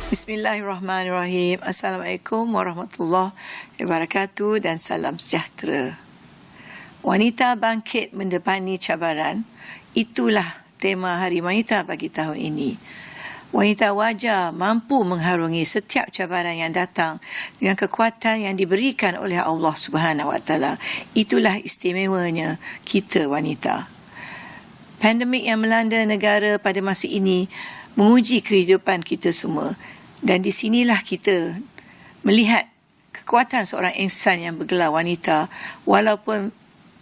Bismillahirrahmanirrahim. Assalamualaikum warahmatullahi wabarakatuh dan salam sejahtera. Wanita bangkit mendepani cabaran. Itulah tema Hari Wanita bagi tahun ini. Wanita wajar mampu mengharungi setiap cabaran yang datang dengan kekuatan yang diberikan oleh Allah Subhanahu Wa Taala. Itulah istimewanya kita wanita. Pandemik yang melanda negara pada masa ini menguji kehidupan kita semua. Dan di sinilah kita melihat kekuatan seorang insan yang bergelar wanita. Walaupun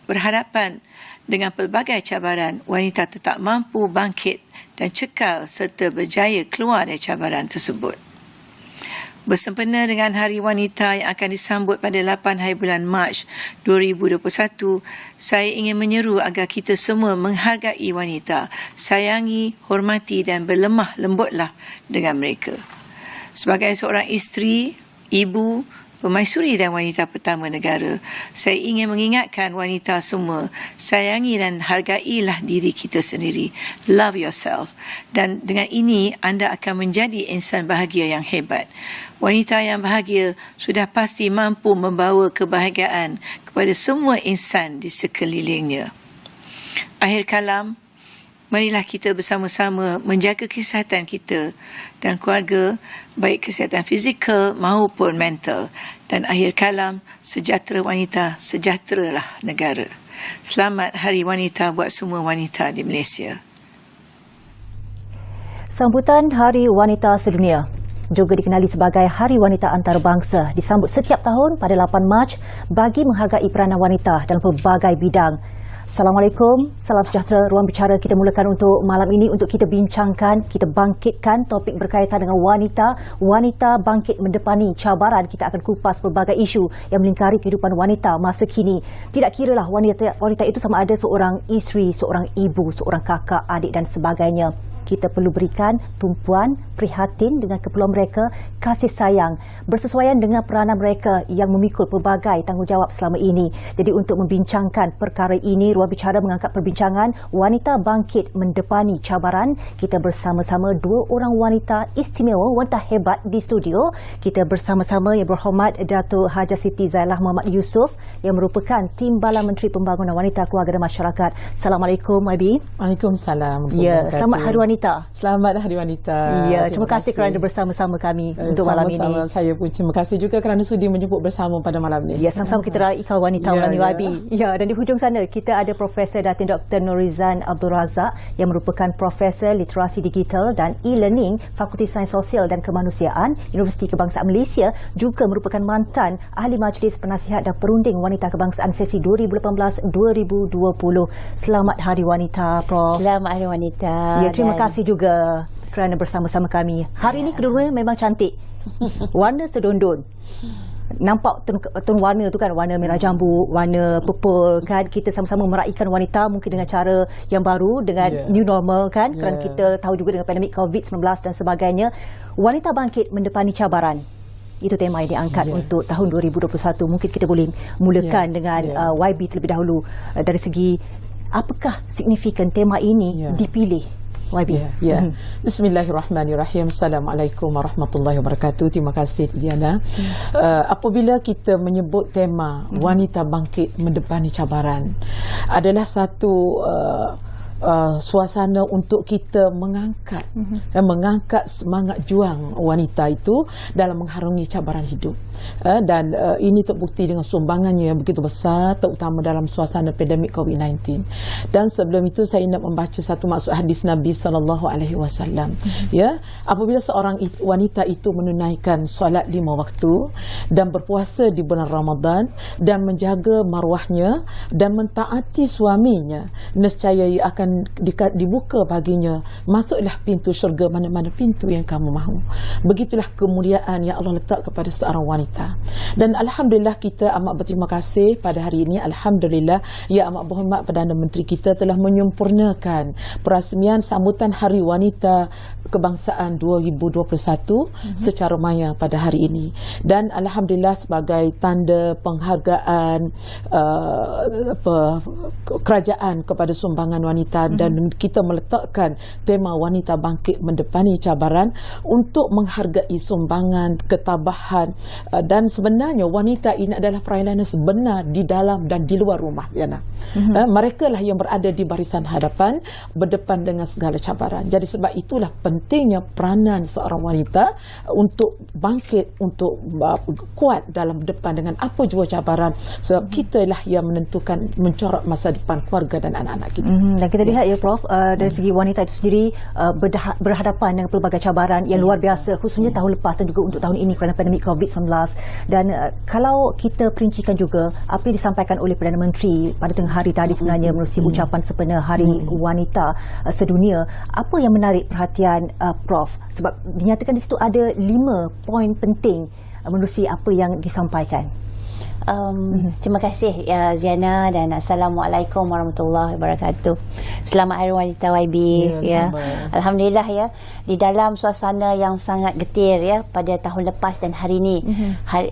berhadapan dengan pelbagai cabaran, wanita tetap mampu bangkit dan cekal serta berjaya keluar dari cabaran tersebut. Bersempena dengan Hari Wanita yang akan disambut pada 8 hari bulan Mac 2021, saya ingin menyeru agar kita semua menghargai wanita, sayangi, hormati dan berlemah lembutlah dengan mereka. Sebagai seorang isteri, ibu, pemaisuri dan wanita pertama negara, saya ingin mengingatkan wanita semua, sayangi dan hargailah diri kita sendiri. Love yourself. Dan dengan ini, anda akan menjadi insan bahagia yang hebat. Wanita yang bahagia sudah pasti mampu membawa kebahagiaan kepada semua insan di sekelilingnya. Akhir kalam, marilah kita bersama-sama menjaga kesihatan kita dan keluarga, baik kesihatan fizikal maupun mental. Dan akhir kalam, sejahtera wanita, sejahteralah negara. Selamat Hari Wanita buat semua wanita di Malaysia. Sambutan Hari Wanita Sedunia, juga dikenali sebagai Hari Wanita Antarabangsa, disambut setiap tahun pada 8 Mac bagi menghargai peranan wanita dalam pelbagai bidang. Assalamualaikum, salam sejahtera. Ruang bicara kita mulakan untuk malam ini untuk kita bincangkan, kita bangkitkan topik berkaitan dengan wanita. Wanita bangkit mendepani cabaran. Kita akan kupas pelbagai isu yang melingkari kehidupan wanita masa kini. Tidak kiralah wanita itu sama ada seorang isteri, seorang ibu, seorang kakak, adik dan sebagainya. Kita perlu berikan tumpuan, prihatin dengan keperluan mereka, kasih sayang, bersesuaian dengan peranan mereka yang memikul pelbagai tanggungjawab selama ini. Jadi untuk membincangkan perkara ini, Ruang Bicara mengangkat perbincangan Wanita Bangkit Mendepani Cabaran. Kita bersama-sama dua orang wanita istimewa, wanita hebat di studio. Kita bersama-sama Yang Berhormat Datuk Hajah Siti Zailah Muhammad Yusof yang merupakan Timbalan Menteri Pembangunan Wanita, Keluarga dan Masyarakat. Assalamualaikum, YB. Waalaikumsalam. Ya, selamat Hari Wanita. Selamat Hari Wanita. Ya, terima kasih kerana bersama-sama kami untuk malam ini. Saya pun terima kasih juga kerana sudi menjemput bersama pada malam ini. Ya, sama-sama kita raikan wanita malam ini, YB. Ya, dan di hujung sana kita ada Profesor Datin Dr. Nurizan Abdul Razak yang merupakan Profesor Literasi Digital dan E-Learning Fakulti Sains Sosial dan Kemanusiaan Universiti Kebangsaan Malaysia, juga merupakan mantan Ahli Majlis Penasihat dan Perunding Wanita Kebangsaan sesi 2018-2020. Selamat Hari Wanita, Prof. Selamat Hari Wanita. Ya, terima kasih juga kerana bersama-sama kami. Hari ini kedua-duanya memang cantik. Warna sedondon. Nampak tone warna tu kan, warna merah jambu, warna purple kan. Kita sama-sama meraihkan wanita mungkin dengan cara yang baru, dengan new normal kan. Kerana kita tahu juga dengan pandemik COVID-19 dan sebagainya. Wanita bangkit mendepani cabaran. Itu tema yang diangkat untuk tahun 2021. Mungkin kita boleh mulakan dengan YB terlebih dahulu. Dari segi apakah signifikan tema ini dipilih? YB. Bismillahirrahmanirrahim. Assalamualaikum warahmatullahi wabarakatuh. Terima kasih Diana. Apabila kita menyebut tema wanita bangkit mendepani cabaran, adalah satu suasana untuk kita mengangkat mengangkat semangat juang wanita itu dalam mengharungi cabaran hidup. Dan ini terbukti dengan sumbangannya yang begitu besar, terutama dalam suasana pandemik COVID-19. Dan sebelum itu saya nak membaca satu maksud hadis Nabi SAW. Ya, apabila seorang wanita itu menunaikan solat 5 waktu dan berpuasa di bulan Ramadan dan menjaga maruahnya dan mentaati suaminya, nescaya ia akan dibuka baginya, masuklah pintu syurga mana-mana pintu yang kamu mahu. Begitulah kemuliaan yang Allah letak kepada seorang wanita. Dan alhamdulillah kita amat berterima kasih pada hari ini. Alhamdulillah, ya amat berhormat Perdana Menteri kita telah menyempurnakan perasmian sambutan Hari Wanita Kebangsaan 2021 secara maya pada hari ini. Dan alhamdulillah sebagai tanda penghargaan kerajaan kepada sumbangan wanita wanita dan kita meletakkan tema wanita bangkit mendepani cabaran untuk menghargai sumbangan, ketabahan dan sebenarnya wanita ini adalah peranan sebenar di dalam dan di luar rumah, Ziana. Mereka lah yang berada di barisan hadapan berdepan dengan segala cabaran. Jadi sebab itulah pentingnya peranan seorang wanita untuk bangkit, untuk kuat dalam berdepan dengan apa jua cabaran, sebab kita lah yang menentukan mencorak masa depan keluarga dan anak-anak kita. Dan kita lihat ya Prof, dari segi wanita itu sendiri berhadapan dengan pelbagai cabaran yang luar biasa, khususnya tahun lepas dan juga untuk tahun ini kerana pandemik COVID-19. Dan kalau kita perincikan juga apa yang disampaikan oleh Perdana Menteri pada tengah hari tadi sebenarnya menerusi ucapan sempena Hari Wanita Sedunia, apa yang menarik perhatian Prof? Sebab dinyatakan di situ ada 5 poin penting menerusi apa yang disampaikan. Terima kasih Ziana dan Assalamualaikum warahmatullahi wabarakatuh. Selamat Hari Wanita YB ya. Alhamdulillah ya, di dalam suasana yang sangat getir ya pada tahun lepas dan hari ini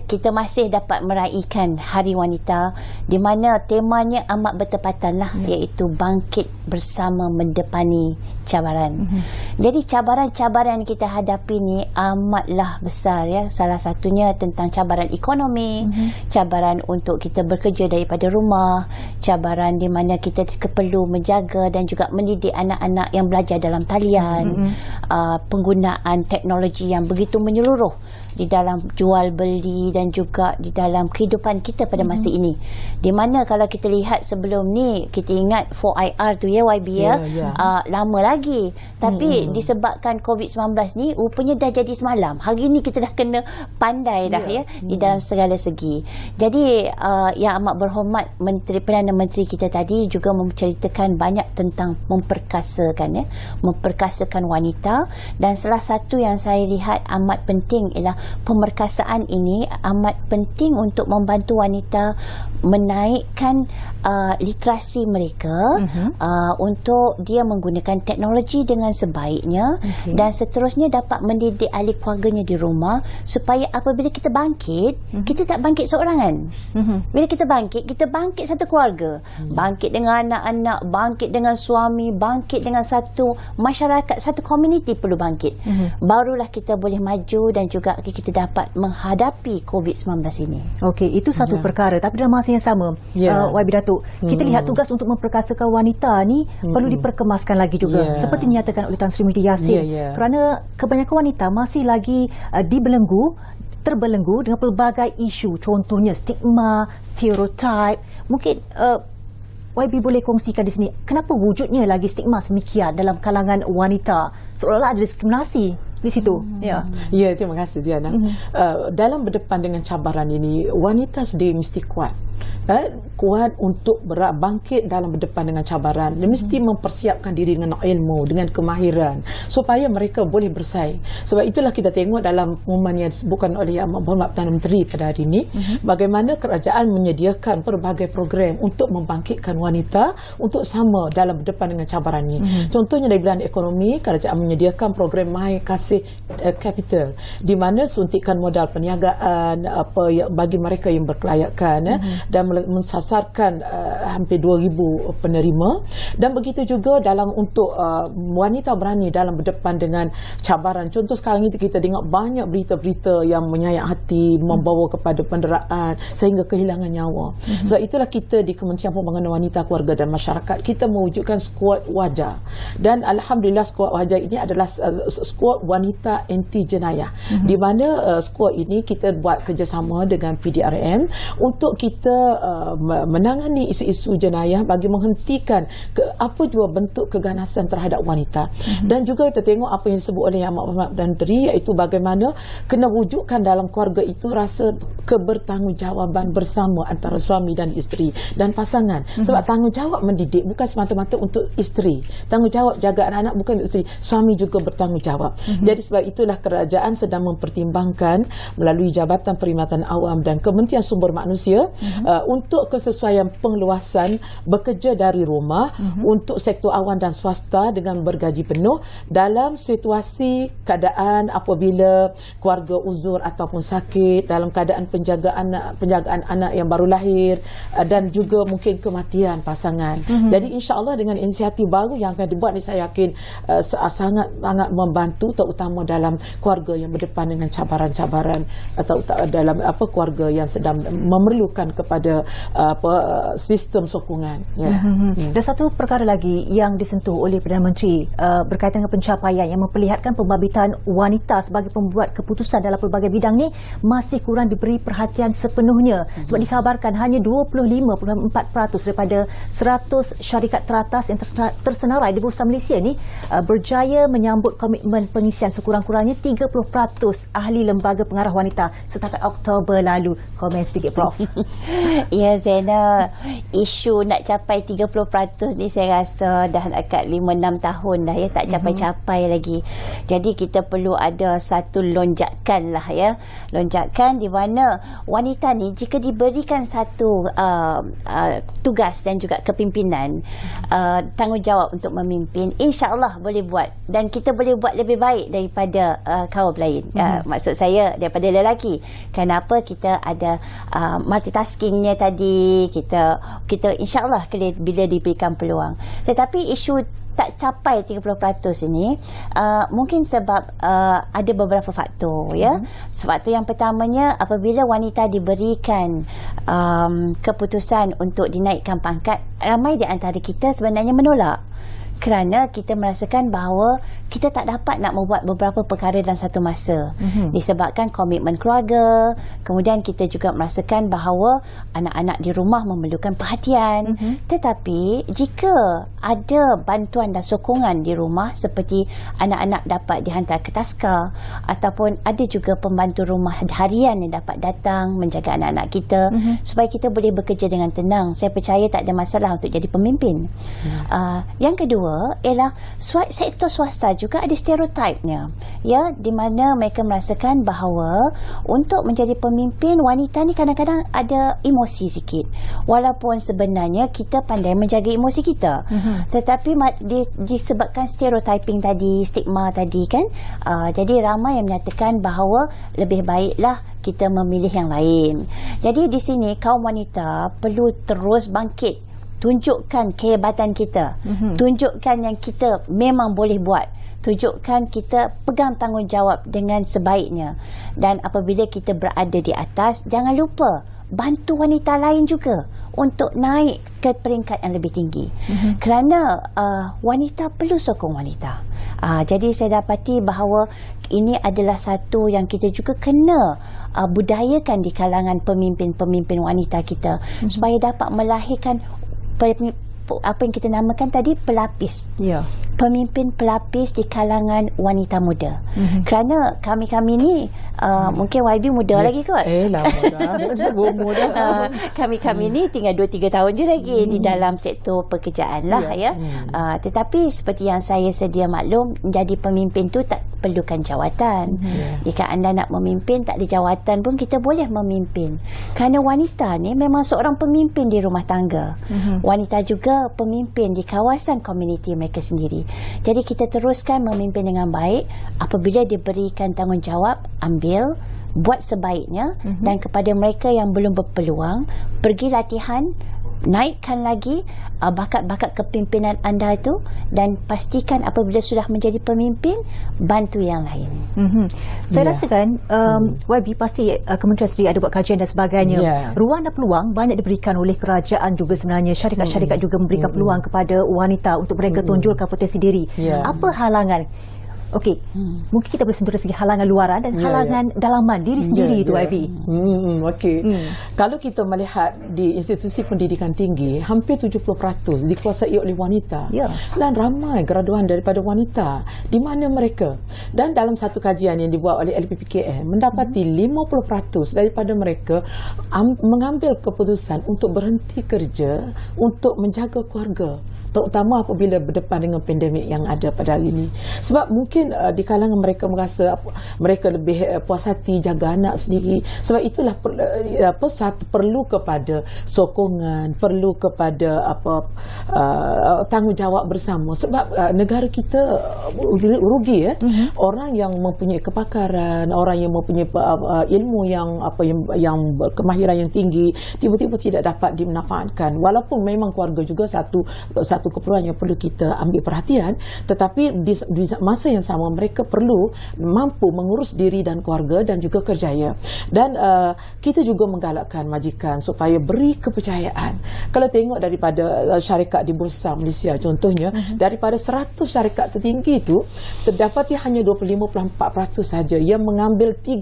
kita masih dapat meraihkan Hari Wanita di mana temanya amat bertepatan lah, iaitu bangkit bersama mendepani cabaran. Jadi cabaran-cabaran yang kita hadapi ni amatlah besar ya. Salah satunya tentang cabaran ekonomi, cabaran untuk kita bekerja daripada rumah, cabaran di mana kita perlu menjaga dan juga mendidik anak-anak yang belajar dalam talian, penggunaan teknologi yang begitu menyeluruh di dalam jual beli dan juga di dalam kehidupan kita pada masa ini. Di mana kalau kita lihat sebelum ni, kita ingat 4IR tu ya YB ya, lama lagi. Tapi disebabkan COVID-19 ni rupanya dah jadi semalam. Hari ni kita dah kena pandai dah ya di dalam segala segi. Jadi yang amat berhormat Perdana Menteri kita tadi juga menceritakan banyak tentang memperkasakan ya, memperkasakan wanita, dan salah satu yang saya lihat amat penting ialah pemerkasaan ini amat penting untuk membantu wanita menaikkan literasi mereka untuk dia menggunakan teknologi dengan sebaiknya dan seterusnya dapat mendidik ahli keluarganya di rumah supaya apabila kita bangkit, kita tak bangkit seorangan. Bila kita bangkit satu keluarga, bangkit dengan anak-anak, bangkit dengan suami, bangkit dengan satu masyarakat, satu komuniti perlu bangkit. Barulah kita boleh maju dan juga kita dapat menghadapi COVID-19 ini. Okey, itu satu perkara. Tapi dalam masa yang sama, YB Datuk, kita lihat tugas untuk memperkasakan wanita ni perlu diperkemaskan lagi juga. Seperti dinyatakan oleh Tan Sri Muhyiddin Yassin. Kerana kebanyakan wanita masih lagi terbelenggu dengan pelbagai isu, contohnya stigma, stereotip. Mungkin YB boleh kongsikan di sini, kenapa wujudnya lagi stigma semikian dalam kalangan wanita, seolah-olah ada diskriminasi di situ. Ya, terima kasih Ziana. Dalam berdepan dengan cabaran ini, wanita sendiri mesti kuat. Kuat untuk bangkit dalam berdepan dengan cabaran. Dia mesti mempersiapkan diri dengan ilmu, dengan kemahiran supaya mereka boleh bersaing. Sebab itulah kita tengok dalam pengumuman yang disebutkan oleh Yang Berhormat Perdana Menteri pada hari ini, bagaimana kerajaan menyediakan pelbagai program untuk membangkitkan wanita untuk sama dalam berdepan dengan cabaran ini. Contohnya dari bidang ekonomi, kerajaan menyediakan program My Kasih Capital, di mana suntikan modal perniagaan bagi mereka yang berkelayakan dan mensasarkan hampir 2,000 penerima. Dan begitu juga dalam untuk wanita berani dalam berdepan dengan cabaran. Contoh sekarang ini kita tengok banyak berita-berita yang menyayat hati, membawa kepada penderaan sehingga kehilangan nyawa. Sebab itulah kita di Kementerian Pembangunan Wanita, Keluarga dan Masyarakat, kita mewujudkan skuad wajah. Dan alhamdulillah skuad wajah ini adalah skuad wanita anti jenayah, di mana skuad ini kita buat kerjasama dengan PDRM untuk kita menangani isu-isu jenayah bagi menghentikan apa jua bentuk keganasan terhadap wanita. Dan juga kita tengok apa yang disebut oleh Yang Berhormat Perdana Menteri, iaitu bagaimana kena wujudkan dalam keluarga itu rasa kebertanggungjawabaan bersama antara suami dan isteri dan pasangan. Sebab tanggungjawab mendidik bukan semata-mata untuk isteri, tanggungjawab jaga anak-anak bukan untuk isteri, suami juga bertanggungjawab. Jadi sebab itulah kerajaan sedang mempertimbangkan melalui Jabatan Perkhidmatan Awam dan Kementerian Sumber Manusia untuk kesesuaian pengeluasan bekerja dari rumah untuk sektor awam dan swasta dengan bergaji penuh dalam situasi keadaan apabila keluarga uzur ataupun sakit, dalam keadaan penjagaan anak yang baru lahir, dan juga mungkin kematian pasangan. Jadi insya-Allah dengan inisiatif baru yang akan dibuat ni, saya yakin sangat membantu, terutama dalam keluarga yang berdepan dengan cabaran-cabaran atau dalam keluarga yang sedang memerlukan kepada sistem sokongan. Dan satu perkara lagi yang disentuh oleh Perdana Menteri berkaitan dengan pencapaian yang memperlihatkan pembabituan wanita sebagai pembuat keputusan dalam pelbagai bidang ni masih kurang diberi perhatian sepenuhnya. Sebab dikabarkan hanya 25.4% daripada 100 syarikat teratas yang tersenarai di Bursa Malaysia ni berjaya menyambut komitmen pengisian sekurang-kurangnya 30% ahli lembaga pengarah wanita setakat Oktober lalu. Komen sedikit, Prof. Ya, Zainal, isu nak capai 30% ni saya rasa dah dekat 5-6 tahun dah ya, tak capai-capai lagi. Jadi kita perlu ada satu lonjakan lah ya. Lonjakan di mana wanita ni jika diberikan satu tugas dan juga kepimpinan, tanggungjawab untuk memimpin, insya-Allah boleh buat, dan kita boleh buat lebih baik daripada kaum lain. Maksud saya daripada lelaki. Kenapa? Kita ada multitaskingnya tadi, kita insya-Allah bila diberikan peluang. Tetapi isu tak capai 30% ini mungkin sebab ada beberapa faktor ya. Faktor yang pertamanya, apabila wanita diberikan keputusan untuk dinaikkan pangkat, ramai di antara kita sebenarnya menolak. Kerana kita merasakan bahawa kita tak dapat nak membuat beberapa perkara dalam satu masa. Disebabkan komitmen keluarga, kemudian kita juga merasakan bahawa anak-anak di rumah memerlukan perhatian. Tetapi jika ada bantuan dan sokongan di rumah, seperti anak-anak dapat dihantar ke taska, ataupun ada juga pembantu rumah harian yang dapat datang menjaga anak-anak kita, supaya kita boleh bekerja dengan tenang, saya percaya tak ada masalah untuk jadi pemimpin. Yang kedua ialah sektor swasta juga ada stereotipnya ya, di mana mereka merasakan bahawa untuk menjadi pemimpin, wanita ni kadang-kadang ada emosi sikit, walaupun sebenarnya kita pandai menjaga emosi kita, tetapi disebabkan stereotyping tadi, stigma tadi kan, jadi ramai yang menyatakan bahawa lebih baiklah kita memilih yang lain. Jadi di sini kaum wanita perlu terus bangkit, tunjukkan kehebatan kita, tunjukkan yang kita memang boleh buat, tunjukkan kita pegang tanggungjawab dengan sebaiknya. Dan apabila kita berada di atas, jangan lupa bantu wanita lain juga untuk naik ke peringkat yang lebih tinggi. Kerana wanita perlu sokong wanita. Jadi saya dapati bahawa ini adalah satu yang kita juga kena budayakan di kalangan pemimpin-pemimpin wanita kita, supaya dapat melahirkan apa yang kita namakan tadi pelapis. Pemimpin pelapis di kalangan wanita muda. Kerana kami-kami ni mungkin YB muda lagi kot. Lama dah. Kami-kami ni tinggal 2-3 tahun je lagi di dalam sektor pekerjaan lah ya. Tetapi seperti yang saya sedia maklum, menjadi pemimpin tu tak perlukan jawatan. Jika anda nak memimpin, tak ada jawatan pun kita boleh memimpin. Kerana wanita ni memang seorang pemimpin di rumah tangga. Wanita juga pemimpin di kawasan komuniti mereka sendiri. Jadi kita teruskan memimpin dengan baik. Apabila diberikan tanggungjawab, ambil, buat sebaiknya. Dan kepada mereka yang belum berpeluang, pergi latihan, naikkan lagi bakat-bakat kepimpinan anda itu, dan pastikan apabila sudah menjadi pemimpin, bantu yang lain. Saya rasakan YB pasti Kementerian sendiri ada buat kajian dan sebagainya. Ruang dan peluang banyak diberikan oleh kerajaan juga sebenarnya. Syarikat-syarikat juga memberikan peluang kepada wanita untuk mereka tunjulkan potensi diri. Apa halangan? Okey, mungkin kita boleh sentuh dari segi halangan luaran dan halangan dalaman diri sendiri itu, YB. Okey. Kalau kita melihat di institusi pendidikan tinggi, hampir 70% dikuasai oleh wanita. Dan ramai graduan daripada wanita. Di mana mereka? Dan dalam satu kajian yang dibuat oleh LPPKM, mendapati 50% daripada mereka mengambil keputusan untuk berhenti kerja untuk menjaga keluarga, terutama apabila berdepan dengan pandemik yang ada pada hari ini. Sebab mungkin mungkin di kalangan mereka merasa mereka lebih puas hati jaga anak sendiri. Sebab itulah perlu kepada sokongan, perlu kepada tanggungjawab bersama. Sebab negara kita rugi orang yang mempunyai kepakaran, orang yang mempunyai ilmu yang kemahiran yang tinggi tiba-tiba tidak dapat dimanfaatkan. Walaupun memang keluarga juga satu keperluan yang perlu kita ambil perhatian, tetapi di masa yang sama mereka perlu mampu mengurus diri dan keluarga dan juga kerjaya. Dan kita juga menggalakkan majikan supaya beri kepercayaan. Kalau tengok daripada syarikat di Bursa Malaysia contohnya, daripada 100 syarikat tertinggi itu terdapati hanya 25.4% saja yang mengambil 30%,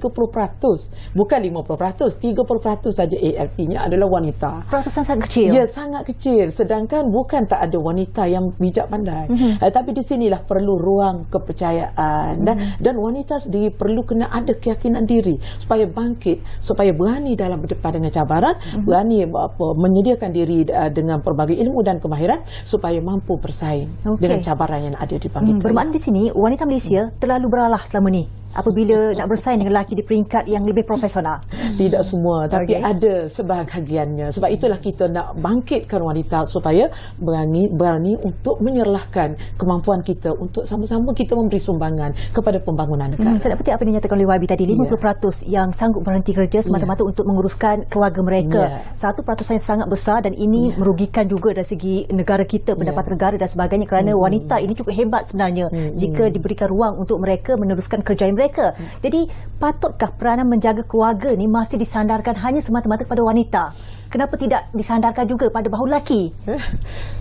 bukan 50%, 30% saja ALP-nya adalah wanita. Peratusan sangat kecil. Ya, sangat kecil. Sedangkan bukan tak ada wanita yang bijak pandai. Tapi di sinilah perlu ruang kepercayaan dan wanita sendiri perlu kena ada keyakinan diri supaya bangkit, supaya berani dalam berdepan dengan cabaran, berani menyediakan diri dengan pelbagai ilmu dan kemahiran supaya mampu bersaing dengan cabaran yang ada di bangkit. Bermakna di sini wanita Malaysia terlalu beralah selama ni apabila nak bersaing dengan lelaki di peringkat yang lebih profesional. Tidak semua, tapi ada sebahagiannya. Sebab itulah kita nak bangkitkan wanita supaya berani untuk menyerlahkan kemampuan kita untuk sama-sama kita memberi sumbangan kepada pembangunan negara. Saya nak petik apa yang dinyatakan oleh YB tadi, 50% yang sanggup berhenti kerja semata-mata untuk menguruskan keluarga mereka. 1% yang sangat besar dan ini merugikan juga dari segi negara kita, pendapatan negara dan sebagainya, kerana wanita ini cukup hebat sebenarnya jika diberikan ruang untuk mereka meneruskan kerjaya mereka. Jadi patutkah peranan menjaga keluarga ni masih disandarkan hanya semata-mata kepada wanita? Kenapa tidak disandarkan juga pada bahu lelaki?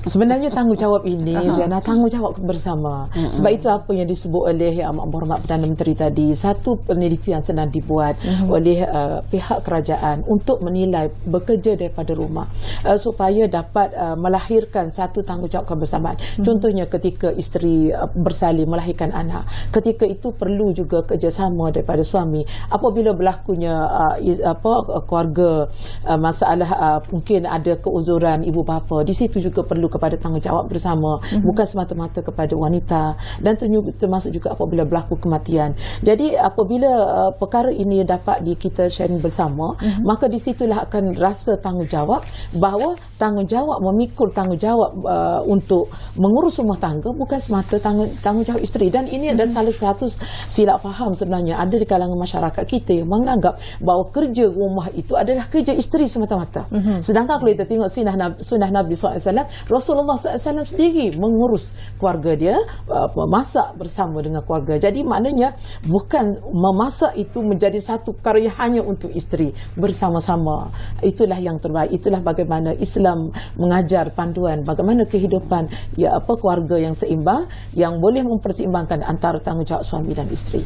Sebenarnya tanggungjawab ini Ziana, tanggungjawab bersama. Sebab itu apa yang disebut oleh Amat Berhormat Perdana Menteri tadi, satu penelitian sedang dibuat oleh pihak kerajaan untuk menilai bekerja daripada rumah supaya dapat melahirkan satu tanggungjawab kebersamaan. Contohnya ketika isteri bersalin melahirkan anak, ketika itu perlu juga kerjasama daripada suami. Apabila berlakunya keluarga masalah mungkin ada keuzuran ibu bapa, di situ juga perlu kepada tanggungjawab bersama, bukan semata-mata kepada wanita, dan termasuk juga apabila berlaku kematian. Jadi apabila perkara ini dapat kita sharing bersama, maka di situlah akan rasa tanggungjawab, bahawa tanggungjawab memikul tanggungjawab untuk mengurus rumah tangga bukan semata tanggungjawab isteri. Dan ini adalah salah satu silap faham sebenarnya ada di kalangan masyarakat kita yang menganggap bahawa kerja rumah itu adalah kerja isteri semata-mata. Sedangkan kalau kita tengok sunnah Nabi SAW, Rasulullah SAW sendiri mengurus keluarga dia, memasak bersama dengan keluarga. Jadi maknanya bukan memasak itu menjadi satu perkara yang hanya untuk isteri, bersama-sama. Itulah yang terbaik. Itulah bagaimana Islam mengajar panduan bagaimana kehidupan keluarga yang seimbang, yang boleh memperseimbangkan antara tanggungjawab suami dan isteri.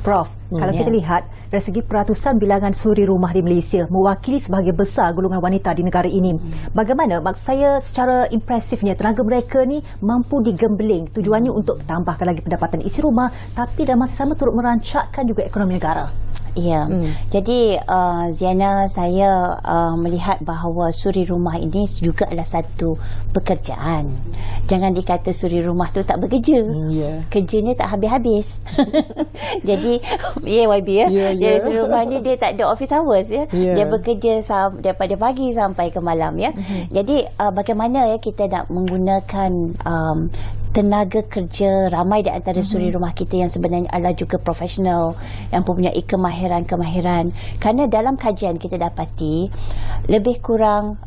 Prof, kalau kita lihat dari segi peratusan bilangan suri rumah di Malaysia mewakili sebahagian besar golongan wanita di negara ini. Bagaimana, maksud saya secara impresifnya, tenaga mereka ni mampu digembeling, tujuannya untuk tambahkan lagi pendapatan isi rumah, tapi dalam masa sama turut merancakkan juga ekonomi negara. Ya, jadi Ziana, saya melihat bahawa suri rumah ini juga adalah satu pekerjaan. Jangan dikata suri rumah tu tak bekerja. Kerjanya tak habis-habis. Jadi YB dia suri rumah ni dia tak ada office hours Dia bekerja daripada pagi sampai ke malam Jadi bagaimana kita nak menggunakan tenaga kerja ramai di antara suri rumah kita yang sebenarnya adalah juga profesional, yang mempunyai kemahiran. Kerana dalam kajian kita dapati lebih kurang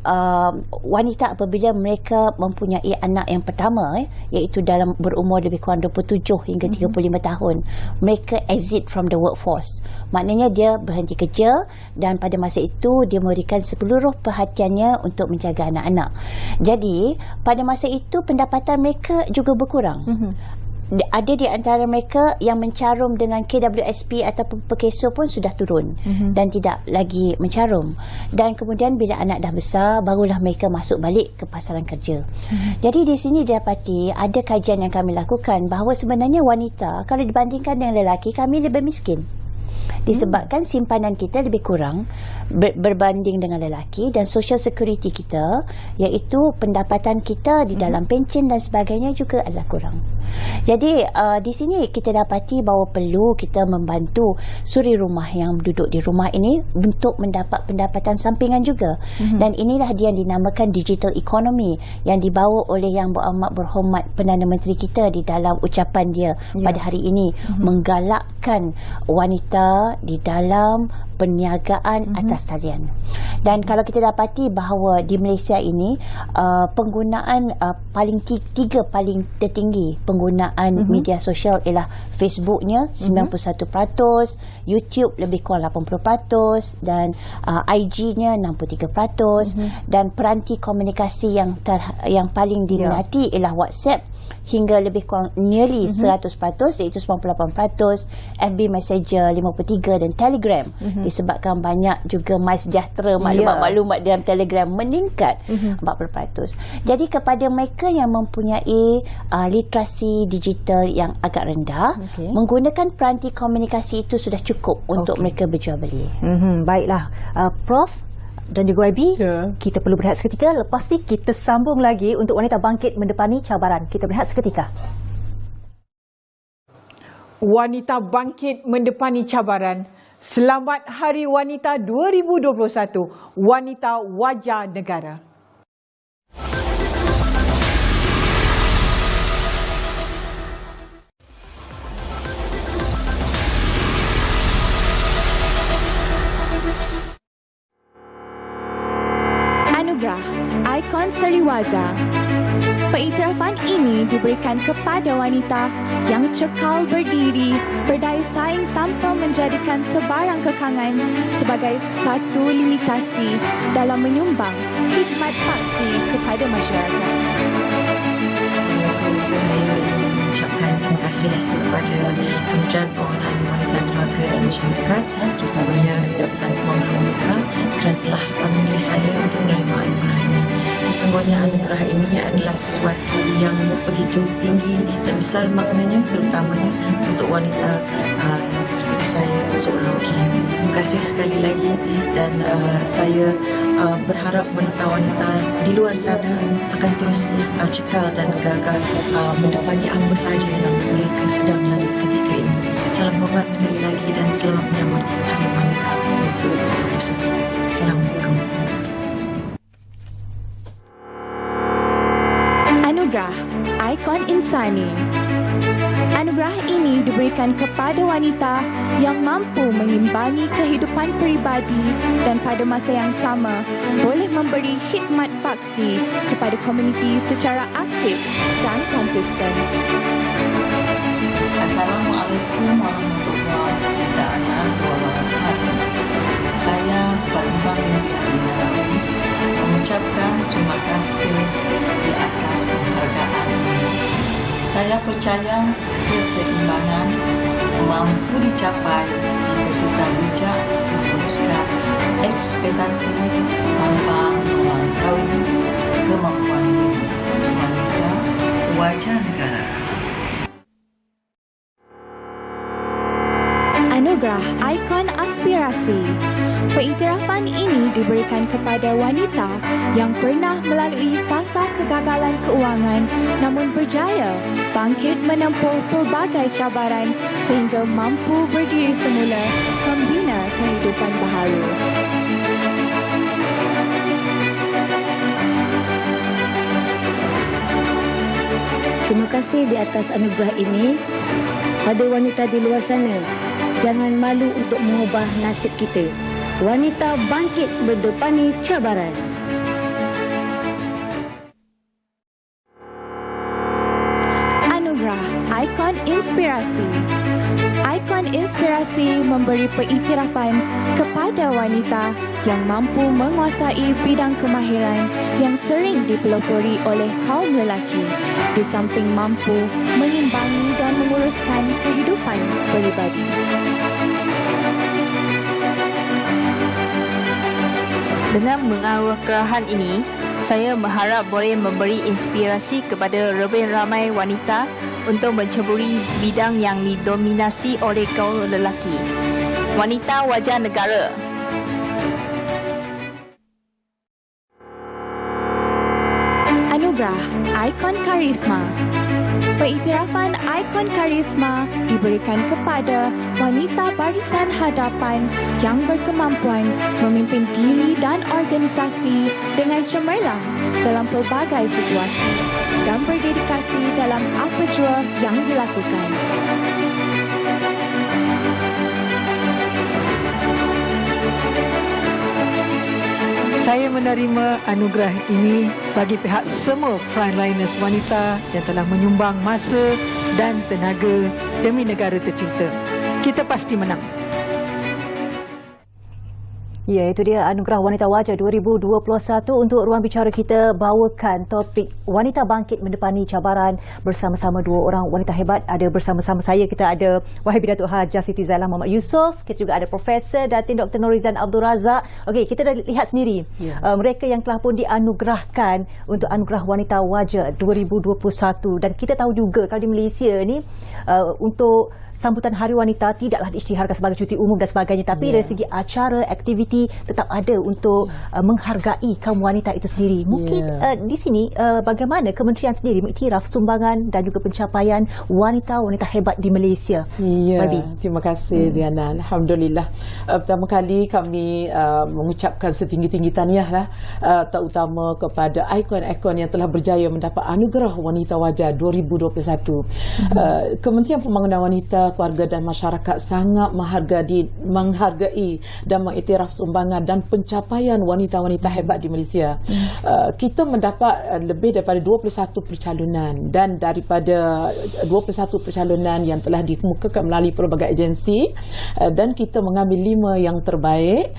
wanita apabila mereka mempunyai anak yang pertama, iaitu dalam berumur lebih kurang 27 hingga 35 tahun, mereka exit from the workforce. Maknanya dia berhenti kerja dan pada masa itu dia memberikan seluruh perhatiannya untuk menjaga anak-anak. Jadi pada masa itu pendapatan mereka juga berkurang. Ada di antara mereka yang mencarum dengan KWSP ataupun Pekeso pun sudah turun dan tidak lagi mencarum. Dan kemudian bila anak dah besar, barulah mereka masuk balik ke pasaran kerja. Jadi di sini didapati ada kajian yang kami lakukan bahawa sebenarnya wanita kalau dibandingkan dengan lelaki, kami lebih miskin. Disebabkan simpanan kita lebih kurang berbanding dengan lelaki, dan social security kita, iaitu pendapatan kita di dalam pencen dan sebagainya juga adalah kurang. Jadi di sini kita dapati bahawa perlu kita membantu suri rumah yang duduk di rumah ini untuk mendapat pendapatan sampingan juga. Dan inilah dia yang dinamakan digital economy yang dibawa oleh Yang Beramat Berhormat Perdana Menteri kita di dalam ucapan dia pada hari ini, menggalakkan wanita di dalam perniagaan atas talian. Dan kalau kita dapati bahawa di Malaysia ini penggunaan tiga paling tertinggi penggunaan media sosial ialah Facebooknya 91%, YouTube lebih kurang 80%, dan IG-nya 63%, dan peranti komunikasi yang paling diminati ialah WhatsApp hingga lebih kurang nearly 100%, iaitu 98%, FB Messenger 53%, dan Telegram disebabkan banyak juga MySejahtera, maklumat-maklumat dalam Telegram meningkat 40%. Jadi kepada mereka yang mempunyai literasi digital yang agak rendah, menggunakan peranti komunikasi itu sudah cukup untuk mereka berjual beli. Baiklah, Prof dan juga YB, kita perlu berehat seketika. Lepas ni kita sambung lagi untuk wanita bangkit mendepani cabaran. Kita berehat seketika. Wanita bangkit mendepani cabaran. Selamat Hari Wanita 2021. Wanita Wajah Negara. Anugerah Ikon Seri Wajah. Pengiktirafan ini diberikan kepada wanita yang cekal berdiri, berdaya saing tanpa menjadikan sebarang kekangan sebagai satu limitasi dalam menyumbang khidmat bakti kepada masyarakat. Saya mengucapkan terima kasih kepada Kementerian Pengurusan Wanita Tenaga dan Masyarakat, terutamanya Jabatan Pengurusan Wanita, kerana telah memilih saya untuk menerima anugerah ini. Sesungguhnya anugerah ini adalah sesuatu yang begitu tinggi dan besar maknanya, terutamanya untuk wanita seperti saya, seorang lelaki. Terima kasih sekali lagi, dan saya berharap wanita-wanita di luar sana akan terus cekal dan gagah mendepani apa sahaja yang mereka sedang lalui ketika ini. Salam hormat sekali lagi dan selamat menyambut Hari Wanita 2021. Assalamualaikum. Anugerah Ikon Insani. Anugerah ini diberikan kepada wanita yang mampu mengimbangi kehidupan peribadi dan pada masa yang sama boleh memberi khidmat bakti kepada komuniti secara aktif dan konsisten. Assalamualaikum warahmatullahi wabarakatuh. Saya Fatimah binti Ali Narawi mengucapkan terima kasih di atas penghargaan ini. Saya percaya keseimbangan mampu dicapai jika kita bijak meneruskan ekspektasi tanpa melangkaui kemampuan diri. Wanita Wajah Negara. Anugerah Ikon Aspirasi. Pengiktirafan ini diberikan kepada wanita yang pernah melalui fasa kegagalan keuangan namun berjaya bangkit menempuh pelbagai cabaran sehingga mampu berdiri semula membina kehidupan baharu. Terima kasih di atas anugerah ini. Pada wanita di luar sana, jangan malu untuk mengubah nasib kita. Wanita bangkit mendepani cabaran. Anugerah Ikon Inspirasi. Ikon Inspirasi memberi pengiktirafan kepada wanita yang mampu menguasai bidang kemahiran yang sering dipelopori oleh kaum lelaki, di samping mampu mengimbangi dan menguruskan kehidupan peribadi. Dengan menganugerahkan ini, saya berharap boleh memberi inspirasi kepada lebih ramai wanita untuk menceburi bidang yang didominasi oleh kaum lelaki. Wanita Wajah Negara. Anugerah Ikon Karisma. Pengiktirafan ikon karisma diberikan kepada wanita barisan hadapan yang berkemampuan memimpin diri dan organisasi dengan cemerlang dalam pelbagai situasi dan berdedikasi dalam apa jua yang dilakukan. Saya menerima anugerah ini bagi pihak semua frontliners wanita yang telah menyumbang masa dan tenaga demi negara tercinta. Kita pasti menang. Ya, itu dia Anugerah Wanita Wajah 2021. Untuk ruang bicara kita bawakan topik wanita bangkit mendepani cabaran bersama-sama dua orang wanita hebat. Ada bersama-sama saya, kita ada Wahibi Datuk Hajah Siti Zailah Muhammad Yusof. Kita juga ada Profesor Datin Dr. Norizan Abdul Razak. Okey, kita dah lihat sendiri mereka yang telah pun dianugerahkan untuk Anugerah Wanita Wajah 2021. Dan kita tahu juga kalau di Malaysia ni untuk sambutan Hari Wanita tidaklah diisytiharkan sebagai cuti umum dan sebagainya, tapi dari segi acara, aktiviti tetap ada untuk menghargai kaum wanita itu sendiri. Mungkin di sini bagaimana kementerian sendiri mengiktiraf sumbangan dan juga pencapaian wanita-wanita hebat di Malaysia? Ya, terima kasih Ziana. Alhamdulillah. Pertama kali kami mengucapkan setinggi-tinggi tahniah lah, terutama kepada ikon-ikon yang telah berjaya mendapat Anugerah Wanita Wajah 2021. Kementerian Pembangunan Wanita, Keluarga dan Masyarakat sangat menghargai dan mengiktiraf sumbangan dan pencapaian wanita-wanita hebat di Malaysia. Kita mendapat lebih daripada 21 percalonan, dan daripada 21 percalonan yang telah dikemukakan melalui pelbagai agensi, dan kita mengambil 5 yang terbaik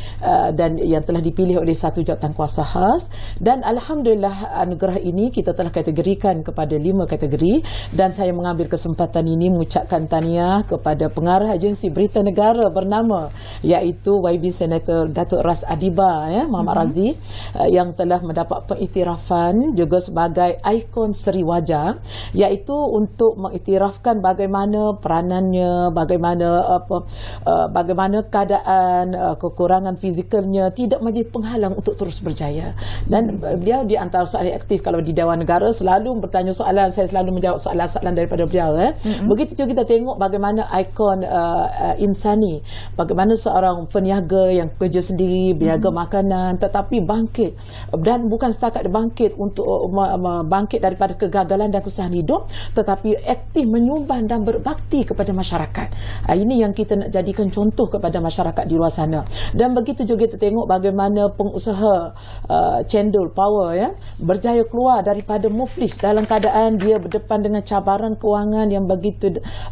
dan yang telah dipilih oleh satu jawatan kuasa khas. Dan Alhamdulillah anugerah ini kita telah kategorikan kepada 5 kategori, dan saya mengambil kesempatan ini mengucapkan tahniah kepada pengarah agensi berita negara bernama iaitu YB Senator Datuk Ras Adiba Muhammad Razi, yang telah mendapat pengiktirafan juga sebagai ikon Seri Wajah, iaitu untuk mengiktirafkan bagaimana peranannya, bagaimana keadaan kekurangan fizikalnya tidak menjadi penghalang untuk terus berjaya. Dan beliau di antara soalan aktif kalau di Dewan Negara selalu bertanya soalan, saya selalu menjawab soalan-soalan daripada beliau. Begitu juga kita tengok bagaimana ikon insani, bagaimana seorang peniaga yang kerja sendiri, berniaga makanan, tetapi bangkit, dan bukan setakat bangkit untuk bangkit daripada kegagalan dan kesusahan hidup, tetapi aktif menyumbang dan berbakti kepada masyarakat. Ini yang kita nak jadikan contoh kepada masyarakat di luar sana. Dan begitu juga kita tengok bagaimana pengusaha Cendol Power berjaya keluar daripada muflis dalam keadaan dia berdepan dengan cabaran kewangan yang begitu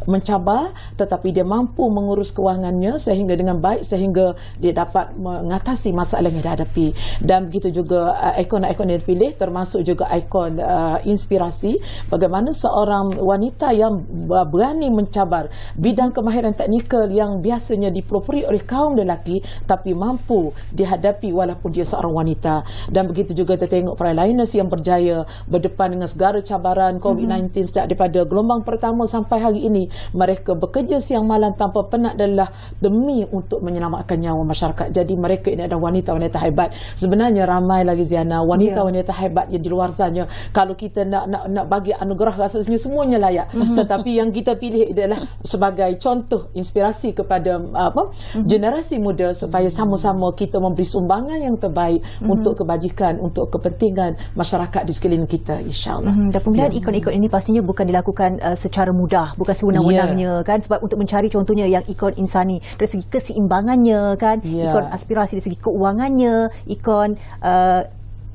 mencabar, tetapi dia mampu mengurus kewangannya sehingga dengan baik, sehingga dia dapat mengatasi masalah yang dihadapi. Dan begitu juga ikon-ikon yang dipilih termasuk juga ikon inspirasi, bagaimana seorang wanita yang berani mencabar bidang kemahiran teknikal yang biasanya dipelopori oleh kaum lelaki, tapi mampu dihadapi walaupun dia seorang wanita. Dan begitu juga kita tengok frontliners yang berjaya berdepan dengan segala cabaran COVID-19 sejak daripada gelombang pertama sampai hari ini. Mereka bekerja siang malam tanpa penat adalah demi untuk menyelamatkan nyawa masyarakat. Jadi mereka ini adalah wanita-wanita hebat. Sebenarnya ramai lagi Ziana wanita-wanita hebat yang di luar sana. Kalau kita nak bagi anugerah rasanya semuanya layak. Tetapi yang kita pilih adalah sebagai contoh inspirasi kepada generasi muda supaya sama-sama kita memberi sumbangan yang terbaik untuk kebajikan, untuk kepentingan masyarakat di sekeliling kita, insya-Allah. Dan pemilihan ikon-ikon ini pastinya bukan dilakukan secara mudah, bukan sewenang-wenangnya kan, sebab untuk mencari contohnya yang ikon insani dari segi keseimbangannya kan, ikon aspirasi dari segi keuangannya, ikon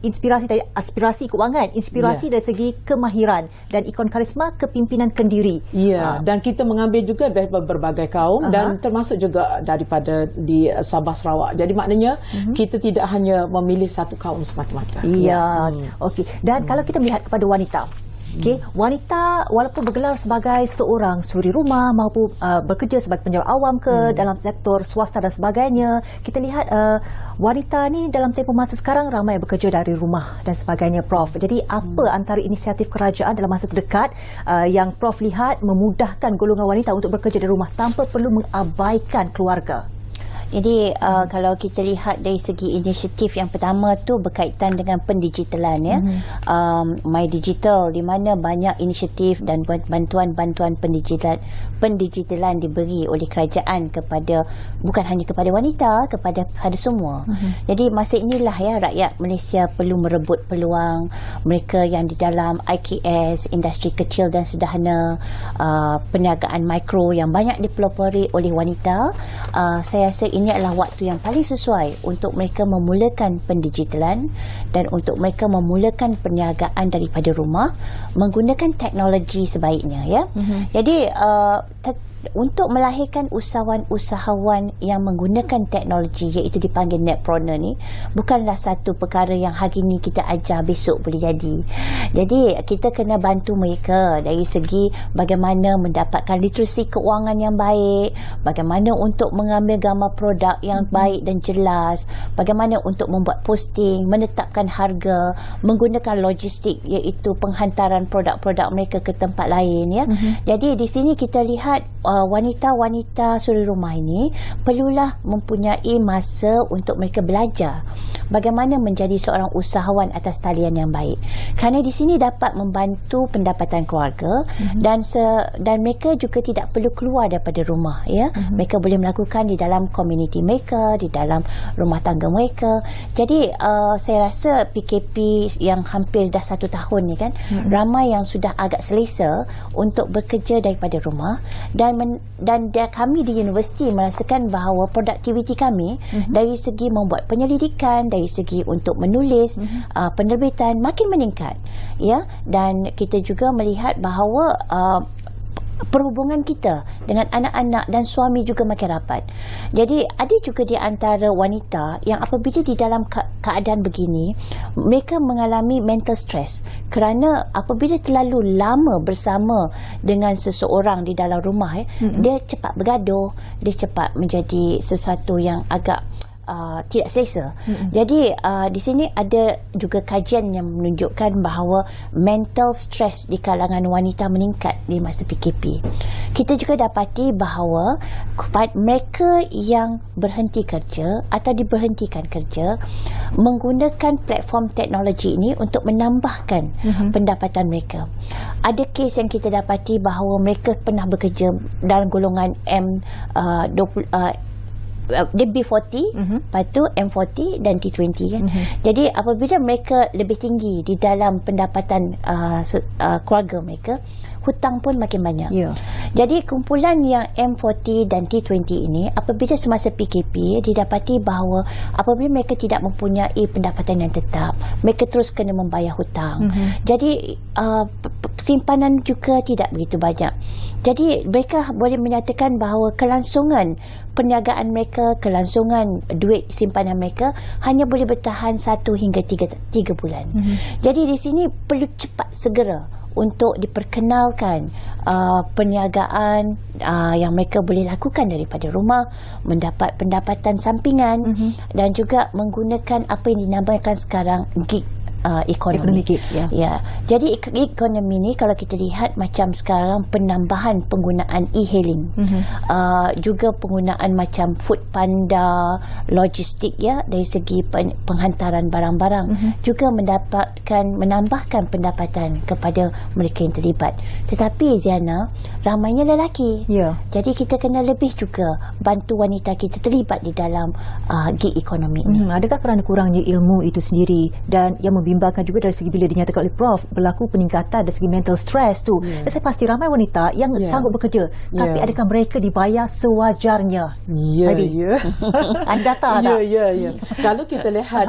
inspirasi dari aspirasi keuangan, inspirasi dari segi kemahiran, dan ikon karisma kepimpinan kendiri. Dan kita mengambil juga dari berbagai kaum dan termasuk juga daripada di Sabah Sarawak. Jadi maknanya kita tidak hanya memilih satu kaum semata-mata. Okey. Dan kalau kita melihat kepada wanita, wanita walaupun bergelar sebagai seorang suri rumah maupun bekerja sebagai penjual awam ke dalam sektor swasta dan sebagainya, kita lihat wanita ni dalam tempoh masa sekarang ramai bekerja dari rumah dan sebagainya, Prof. Jadi apa antara inisiatif kerajaan dalam masa terdekat yang Prof lihat memudahkan golongan wanita untuk bekerja dari rumah tanpa perlu mengabaikan keluarga? Jadi kalau kita lihat dari segi inisiatif yang pertama tu berkaitan dengan pendigitalan ya. My Digital, di mana banyak inisiatif dan bantuan-bantuan pendigitalan diberi oleh kerajaan kepada, bukan hanya kepada wanita, kepada semua. Jadi masa inilah ya rakyat Malaysia perlu merebut peluang mereka yang di dalam IKS, industri kecil dan sederhana, perniagaan mikro yang banyak dipelopori oleh wanita. Saya rasa ini adalah waktu yang paling sesuai untuk mereka memulakan pendigitalan dan untuk mereka memulakan perniagaan daripada rumah menggunakan teknologi sebaiknya ya. Jadi untuk melahirkan usahawan-usahawan yang menggunakan teknologi, iaitu dipanggil netpreneur ni, bukanlah satu perkara yang hari ni kita ajar besok boleh jadi. Jadi kita kena bantu mereka dari segi bagaimana mendapatkan literasi keuangan yang baik, bagaimana untuk mengambil gambar produk yang baik dan jelas, bagaimana untuk membuat posting, menetapkan harga, menggunakan logistik, iaitu penghantaran produk-produk mereka ke tempat lain ya. Jadi di sini kita lihat wanita-wanita suri rumah ini perlulah mempunyai masa untuk mereka belajar bagaimana menjadi seorang usahawan atas talian yang baik. Kerana di sini dapat membantu pendapatan keluarga dan mereka juga tidak perlu keluar daripada rumah ya. Mereka boleh melakukan di dalam community mereka, di dalam rumah tangga mereka. Jadi saya rasa PKP yang hampir dah 1 tahun ni kan, ramai yang sudah agak selesa untuk bekerja daripada rumah dan kami di universiti merasakan bahawa produktiviti kami dari segi membuat penyelidikan, dari segi untuk menulis penerbitan makin meningkat ya. Dan kita juga melihat bahawa perhubungan kita dengan anak-anak dan suami juga makin rapat. Jadi ada juga di antara wanita yang apabila di dalam keadaan begini, mereka mengalami mental stress kerana apabila terlalu lama bersama dengan seseorang di dalam rumah dia cepat bergaduh, dia cepat menjadi sesuatu yang agak tidak selesa. Jadi di sini ada juga kajian yang menunjukkan bahawa mental stress di kalangan wanita meningkat di masa PKP. Kita juga dapati bahawa mereka yang berhenti kerja atau diberhentikan kerja menggunakan platform teknologi ini untuk menambahkan pendapatan mereka. Ada kes yang kita dapati bahawa mereka pernah bekerja dalam golongan dia B40, lepas tu M40 dan T20 kan. Jadi apabila mereka lebih tinggi di dalam pendapatan keluarga mereka, hutang pun makin banyak. Jadi kumpulan yang M40 dan T20 ini apabila semasa PKP didapati bahawa apabila mereka tidak mempunyai pendapatan yang tetap, mereka terus kena membayar hutang. Jadi simpanan juga tidak begitu banyak. Jadi mereka boleh menyatakan bahawa kelangsungan perniagaan mereka, kelangsungan duit simpanan mereka hanya boleh bertahan 1 hingga 3 bulan. Jadi di sini perlu cepat segera untuk diperkenalkan perniagaan yang mereka boleh lakukan daripada rumah, mendapat pendapatan sampingan dan juga menggunakan apa yang dinamakan sekarang gig ekonomi. Ya. Jadi ekonomi ni kalau kita lihat macam sekarang penambahan penggunaan e-hailing, juga penggunaan macam food panda, logistik ya, dari segi penghantaran barang-barang juga menambahkan pendapatan kepada mereka yang terlibat. Tetapi Ziana, ramainya lelaki. Jadi kita kena lebih juga bantu wanita kita terlibat di dalam gig ekonomi ni. Adakah kerana kurangnya ilmu itu sendiri dan yang membimbangkan juga dari segi bila dinyatakan oleh Prof berlaku peningkatan dari segi mental stress tu. Dan saya pasti ramai wanita yang sanggup bekerja, tapi adakah mereka dibayar sewajarnya? Ada data tak? Kalau kita lihat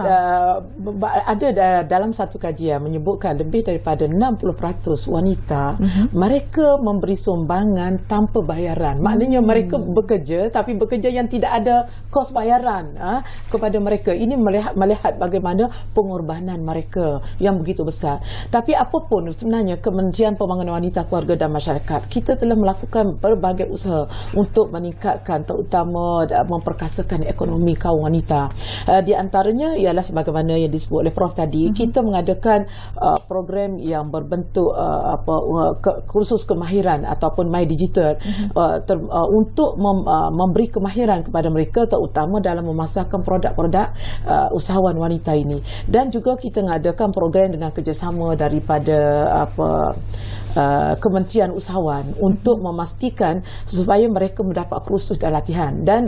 ada dalam satu kajian menyebutkan lebih daripada 60% wanita mereka memberi sumbangan tanpa bayaran. Maknanya mereka bekerja tapi bekerja yang tidak ada kos bayaran kepada mereka. Ini melihat bagaimana pengorbanan mereka mereka yang begitu besar. Tapi apapun sebenarnya Kementerian Pembangunan Wanita, Keluarga dan Masyarakat, kita telah melakukan berbagai usaha untuk meningkatkan, terutama memperkasakan ekonomi kaum wanita. Di antaranya ialah sebagaimana yang disebut oleh Prof tadi, kita mengadakan program yang berbentuk kursus kemahiran ataupun My Digital untuk memberi kemahiran kepada mereka, terutama dalam memasarkan produk-produk usahawan wanita ini. Dan juga kita mengadakan program dengan kerjasama daripada Kementerian Usahawan untuk memastikan supaya mereka mendapat kursus dan latihan. Dan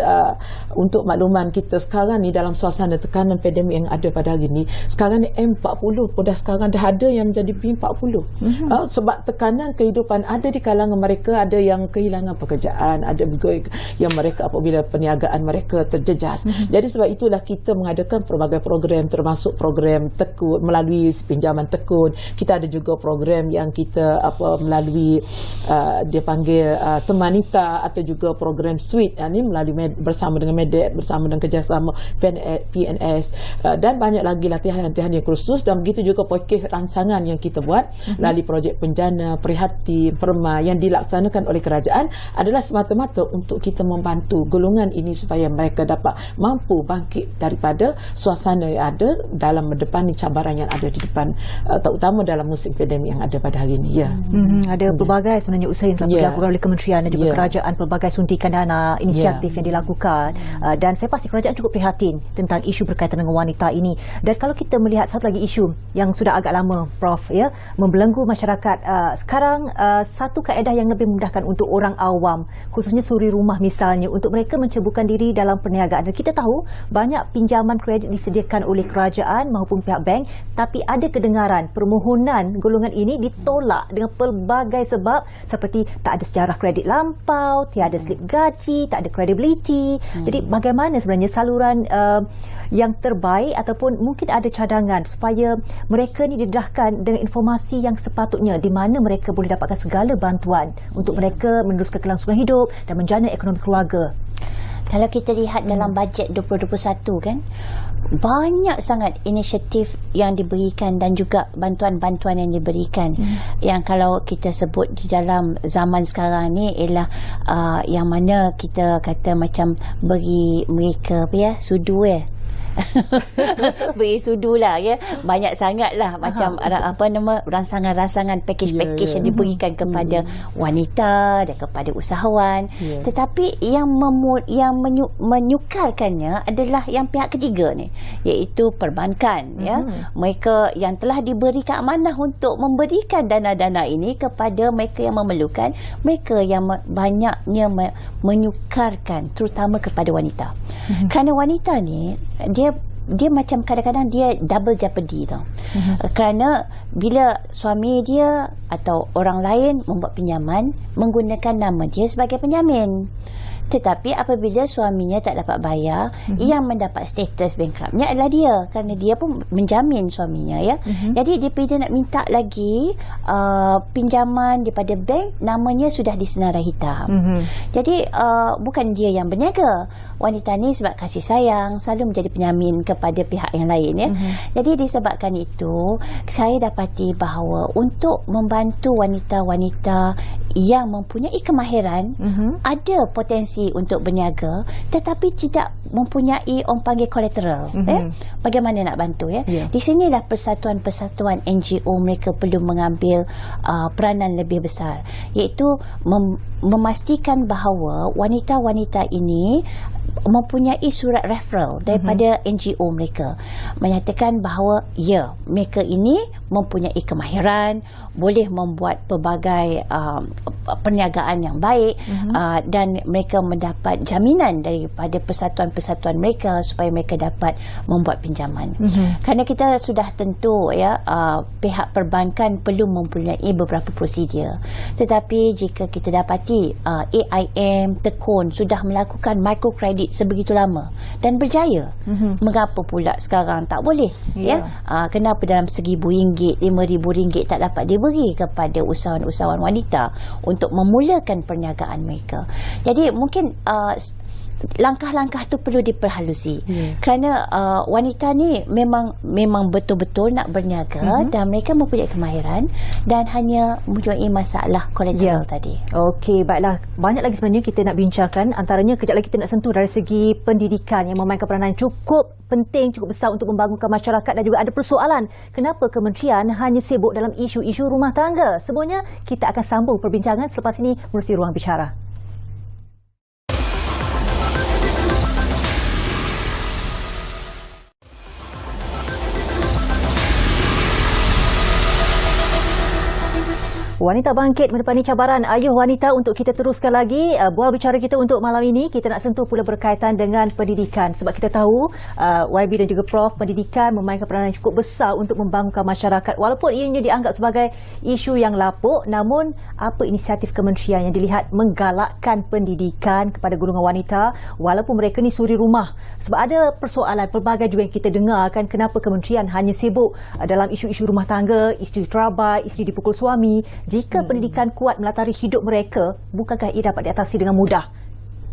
untuk makluman kita sekarang ni, dalam suasana tekanan pandemik yang ada pada hari ini, sekarang ni M40 pun dah sekarang dah ada yang menjadi P40. Sebab tekanan kehidupan ada di kalangan mereka, ada yang kehilangan pekerjaan, ada juga yang mereka apabila perniagaan mereka terjejas. Jadi sebab itulah kita mengadakan pelbagai program, termasuk program tekun melalui pinjaman tekun. Kita ada juga program yang kita melalui dia panggil Temanita, atau juga program Sweet ini melalui bersama dengan Medek, bersama dengan kerjasama PNS, dan banyak lagi latihan-latihan yang khusus. Dan begitu juga pakej rangsangan yang kita buat melalui projek Penjana, Prihatin, Perma yang dilaksanakan oleh kerajaan adalah semata-mata untuk kita membantu golongan ini supaya mereka dapat mampu bangkit daripada suasana yang ada dalam mendepani cabaran yang ada di depan, terutama dalam musim pandemik yang ada pada hari ini. Ada pelbagai sebenarnya usaha yang telah dilakukan oleh kementerian dan juga kerajaan, pelbagai suntikan dana, inisiatif yang dilakukan, dan saya pasti kerajaan cukup prihatin tentang isu berkaitan dengan wanita ini. Dan kalau kita melihat satu lagi isu yang sudah agak lama, Prof, membelenggu masyarakat sekarang, satu kaedah yang lebih memudahkan untuk orang awam, khususnya suri rumah misalnya, untuk mereka menceburkan diri dalam perniagaan. Dan kita tahu banyak pinjaman kredit disediakan oleh kerajaan maupun pihak bank, tapi ada kedengaran permohonan golongan ini ditolak dengan pelbagai sebab, seperti tak ada sejarah kredit lampau, tiada slip gaji, tak ada credibility. Jadi bagaimana sebenarnya saluran yang terbaik, ataupun mungkin ada cadangan supaya mereka ni didedahkan dengan informasi yang sepatutnya, di mana mereka boleh dapatkan segala bantuan untuk mereka meneruskan kelangsungan hidup dan menjana ekonomi keluarga. Kalau kita lihat dalam bajet 2021 kan, banyak sangat inisiatif yang diberikan dan juga bantuan-bantuan yang diberikan. Yang kalau kita sebut di dalam zaman sekarang ni ialah yang mana kita kata macam beri mereka sudu beri sudu lah banyak sangat lah macam rangsangan-rangsangan package-package yang diberikan kepada wanita dan kepada usahawan. Tetapi yang menyukarkannya adalah yang pihak ketiga ni, iaitu perbankan. Mereka yang telah diberikan amanah untuk memberikan dana-dana ini kepada mereka yang memerlukan, mereka yang banyaknya menyukarkan terutama kepada wanita. Kerana wanita ni dia macam kadang-kadang dia double jeopardy tau. Kerana bila suami dia atau orang lain membuat pinjaman menggunakan nama dia sebagai penjamin, tetapi apabila suaminya tak dapat bayar, yang mendapat status bankruptnya adalah dia, kerana dia pun menjamin suaminya Jadi dia nak minta lagi pinjaman daripada bank, namanya sudah disenarai hitam. Jadi bukan dia yang berniaga. Wanita ni sebab kasih sayang selalu menjadi penjamin kepada pihak yang lain Jadi disebabkan itu, saya dapati bahawa untuk membantu wanita-wanita yang mempunyai kemahiran, ada potensi untuk berniaga tetapi tidak mempunyai orang panggil collateral. Bagaimana nak bantu Di sinilah persatuan-persatuan NGO mereka perlu mengambil peranan lebih besar, iaitu memastikan bahawa wanita-wanita ini mempunyai surat referral daripada NGO mereka, menyatakan bahawa mereka ini mempunyai kemahiran, boleh membuat pelbagai perniagaan yang baik, dan mereka mendapat jaminan daripada persatuan-persatuan mereka supaya mereka dapat membuat pinjaman. Kerana kita sudah tentu pihak perbankan perlu mempunyai beberapa prosedur, tetapi jika kita dapati AIM, Tekun sudah melakukan microcredit sebegitu lama dan berjaya, mengapa pula sekarang tak boleh? Kenapa dalam RM1,000, RM5,000 tak dapat diberi kepada usahawan-usahawan wanita untuk memulakan perniagaan mereka? Jadi mungkin langkah-langkah tu perlu diperhalusi kerana wanita ni memang betul-betul nak berniaga dan mereka mempunyai kemahiran dan hanya mempunyai masalah kolateral tadi. Okey, baiklah. Banyak lagi sebenarnya kita nak bincangkan. Antaranya kejap lagi kita nak sentuh dari segi pendidikan yang memainkan peranan cukup penting, cukup besar untuk membangunkan masyarakat, dan juga ada persoalan kenapa kementerian hanya sibuk dalam isu-isu rumah tangga. Sebenarnya kita akan sambung perbincangan selepas ini menerusi Ruang Bicara. Wanita bangkit menepani cabaran. Ayuh wanita, untuk kita teruskan lagi bual bicara kita untuk malam ini. Kita nak sentuh pula berkaitan dengan pendidikan. Sebab kita tahu YB dan juga Prof, pendidikan memainkan peranan cukup besar untuk membangunkan masyarakat. Walaupun ianya dianggap sebagai isu yang lapuk, namun apa inisiatif kementerian yang dilihat menggalakkan pendidikan kepada golongan wanita walaupun mereka ni suri rumah? Sebab ada persoalan pelbagai juga yang kita dengarkan, kenapa kementerian hanya sibuk dalam isu-isu rumah tangga, isteri terabai, isteri dipukul suami. Jika pendidikan kuat melatari hidup mereka, bukankah ia dapat diatasi dengan mudah?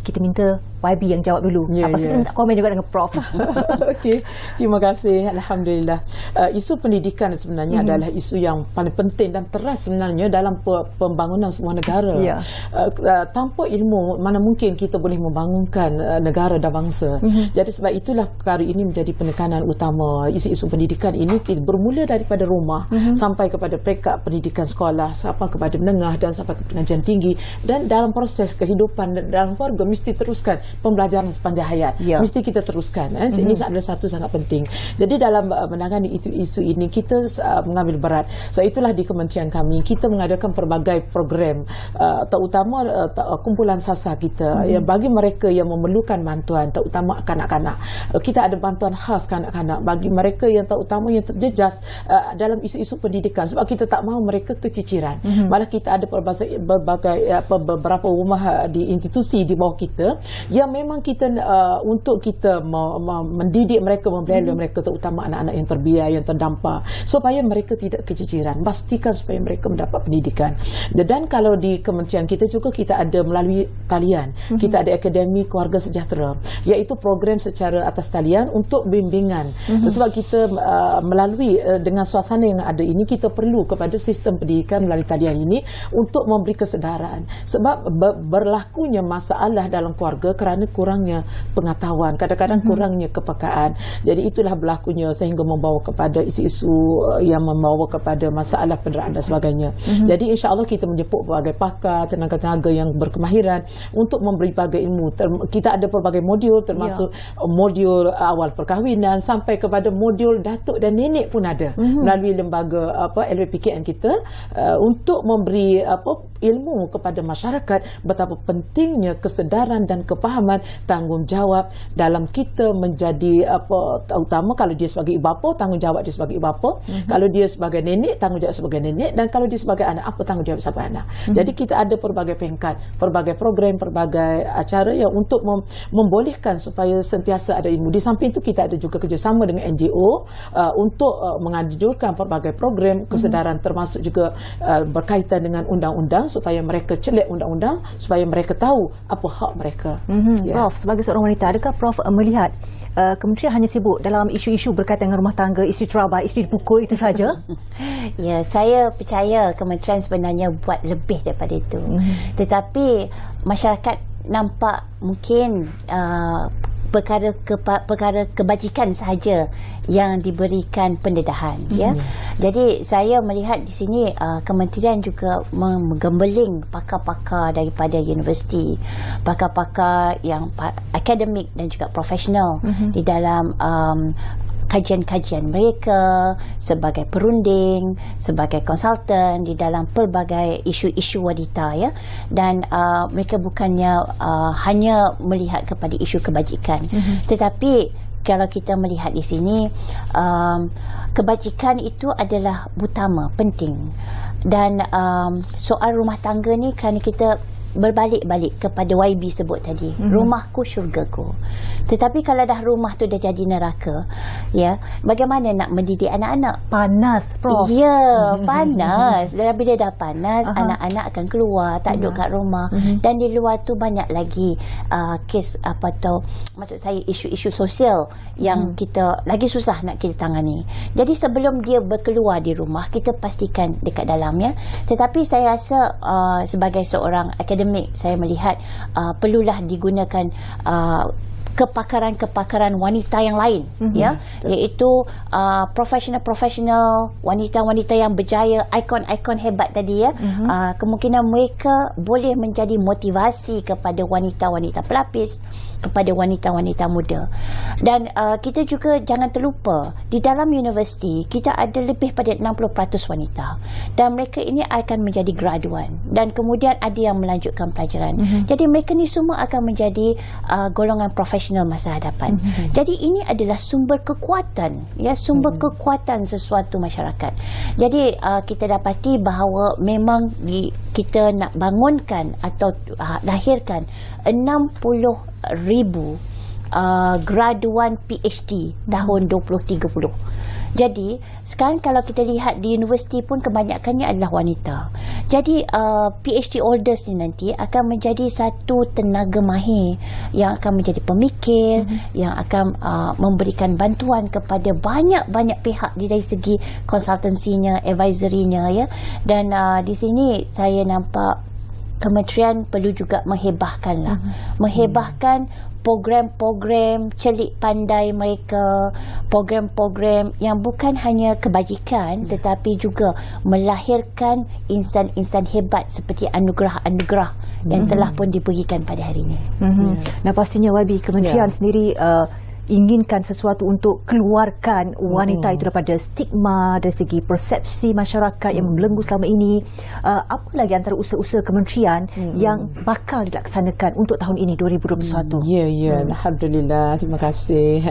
Kita minta YB yang jawab dulu. Lepas tu kita minta komen juga dengan Prof. Okey, terima kasih. Alhamdulillah. Isu pendidikan sebenarnya adalah isu yang paling penting dan teras sebenarnya dalam pembangunan sebuah negara. Tanpa ilmu, mana mungkin kita boleh membangunkan negara dan bangsa. Jadi sebab itulah perkara ini menjadi penekanan utama. Isu-isu pendidikan ini bermula daripada rumah sampai kepada peringkat pendidikan sekolah, sampai kepada menengah dan sampai ke pengajian tinggi, dan dalam proses kehidupan dalam keluarga mesti teruskan pembelajaran sepanjang hayat. Mesti kita teruskan. Ini adalah satu sangat penting. Jadi dalam menangani isu ini kita mengambil berat. So itulah di kementerian kami kita mengadakan pelbagai program, terutama kumpulan sasar kita bagi mereka yang memerlukan bantuan, terutama kanak-kanak. Kita ada bantuan khas kanak-kanak bagi mereka yang terutama yang terjejas dalam isu-isu pendidikan, sebab kita tak mahu mereka keciciran. Malah kita ada beberapa rumah di institusi di bawah kita yang memang kita untuk kita mendidik mereka, membela mereka, terutama anak-anak yang terbiar, yang terdampar, supaya mereka tidak keciciran. Pastikan supaya mereka mendapat pendidikan. Dan kalau di kementerian kita juga kita ada melalui talian, kita ada Akademi Keluarga Sejahtera, iaitu program secara atas talian untuk bimbingan. Sebab kita melalui dengan suasana yang ada ini, kita perlu kepada sistem pendidikan melalui talian ini untuk memberi kesedaran. Sebab berlakunya masalah dalam keluarga kerana kurangnya pengetahuan, kadang-kadang kurangnya kepekaan. Jadi itulah berlakunya sehingga membawa kepada isu-isu yang membawa kepada masalah penderaan dan sebagainya. Jadi insya-Allah kita menjemput pelbagai pakar, tenaga-tenaga yang berkemahiran untuk memberi pelbagai ilmu. Kita ada pelbagai modul, termasuk modul awal perkahwinan sampai kepada modul datuk dan nenek pun ada melalui lembaga LPPKN kita untuk memberi ilmu kepada masyarakat betapa pentingnya kesedaran dan kepahaman tanggungjawab dalam kita menjadi terutama kalau dia sebagai ibu bapa, tanggungjawab dia sebagai ibu bapa, kalau dia sebagai nenek, tanggungjawab sebagai nenek, dan kalau dia sebagai anak, apa tanggungjawab sebagai anak. Jadi kita ada pelbagai peringkat, pelbagai program, pelbagai acara yang untuk membolehkan supaya sentiasa ada ilmu. Di samping itu kita ada juga kerjasama dengan NGO untuk menganjurkan pelbagai program kesedaran, termasuk juga berkaitan dengan undang-undang supaya mereka celik undang-undang, supaya mereka tahu apa hak mereka. Prof, sebagai seorang wanita, adakah Prof melihat kementerian hanya sibuk dalam isu-isu berkaitan dengan rumah tangga, isteri terabai, isteri dipukul, itu saja? Ya, saya percaya kementerian sebenarnya buat lebih daripada itu. Tetapi masyarakat nampak mungkin perkara kebajikan sahaja yang diberikan pendedahan. Jadi saya melihat di sini kementerian juga menggembeling pakar-pakar daripada universiti, pakar-pakar yang akademik dan juga profesional di dalam kajian-kajian mereka sebagai perunding, sebagai konsultan di dalam pelbagai isu-isu wanita, dan mereka bukannya hanya melihat kepada isu kebajikan, tetapi kalau kita melihat di sini kebajikan itu adalah utama, penting, dan soal rumah tangga ni kerana kita berbalik-balik kepada YB sebut tadi, rumahku syurgaku. Tetapi kalau dah rumah tu dah jadi neraka, ya, bagaimana nak mendidik anak-anak? Panas, Prof. Ya, panas. Dan bila dah panas, anak-anak akan keluar, tak duduk kat rumah. Dan di luar tu banyak lagi kes maksud saya isu-isu sosial yang kita lagi susah nak kita tangani. Jadi sebelum dia berkeluar di rumah, kita pastikan dekat dalam, ya. Tetapi saya rasa sebagai seorang akademik, saya melihat perlulah digunakan kepakaran wanita yang lain, ya, iaitu profesional wanita-wanita yang berjaya, ikon-ikon hebat tadi, ya. Kemungkinan mereka boleh menjadi motivasi kepada wanita-wanita pelapis, kepada wanita-wanita muda. Dan kita juga jangan terlupa, di dalam universiti kita ada lebih pada 60% wanita, dan mereka ini akan menjadi graduan dan kemudian ada yang melanjutkan pelajaran. Jadi mereka ni semua akan menjadi golongan profesional masa hadapan. Jadi ini adalah sumber kekuatan, ya, sumber kekuatan sesuatu masyarakat. Jadi kita dapati bahawa memang kita nak bangunkan atau lahirkan 60,000 graduan PhD tahun 2030. Jadi sekarang kalau kita lihat di universiti pun kebanyakannya adalah wanita. Jadi PhD holders ni nanti akan menjadi satu tenaga mahir yang akan menjadi pemikir, yang akan memberikan bantuan kepada banyak-banyak pihak dari segi konsultansinya, advisory-nya, ya. Dan di sini saya nampak kementerian perlu juga menghebahkanlah, menghebahkan program-program celik pandai mereka, program-program yang bukan hanya kebajikan tetapi juga melahirkan insan-insan hebat seperti anugerah-anugerah yang telah pun diberikan pada hari ini. Dan pastinya YB, kementerian sendiri inginkan sesuatu untuk keluarkan wanita itu daripada stigma dari segi persepsi masyarakat yang membelenggu selama ini. Apa lagi antara usaha-usaha kementerian yang bakal dilaksanakan untuk tahun ini 2021? Ya, Alhamdulillah, terima kasih.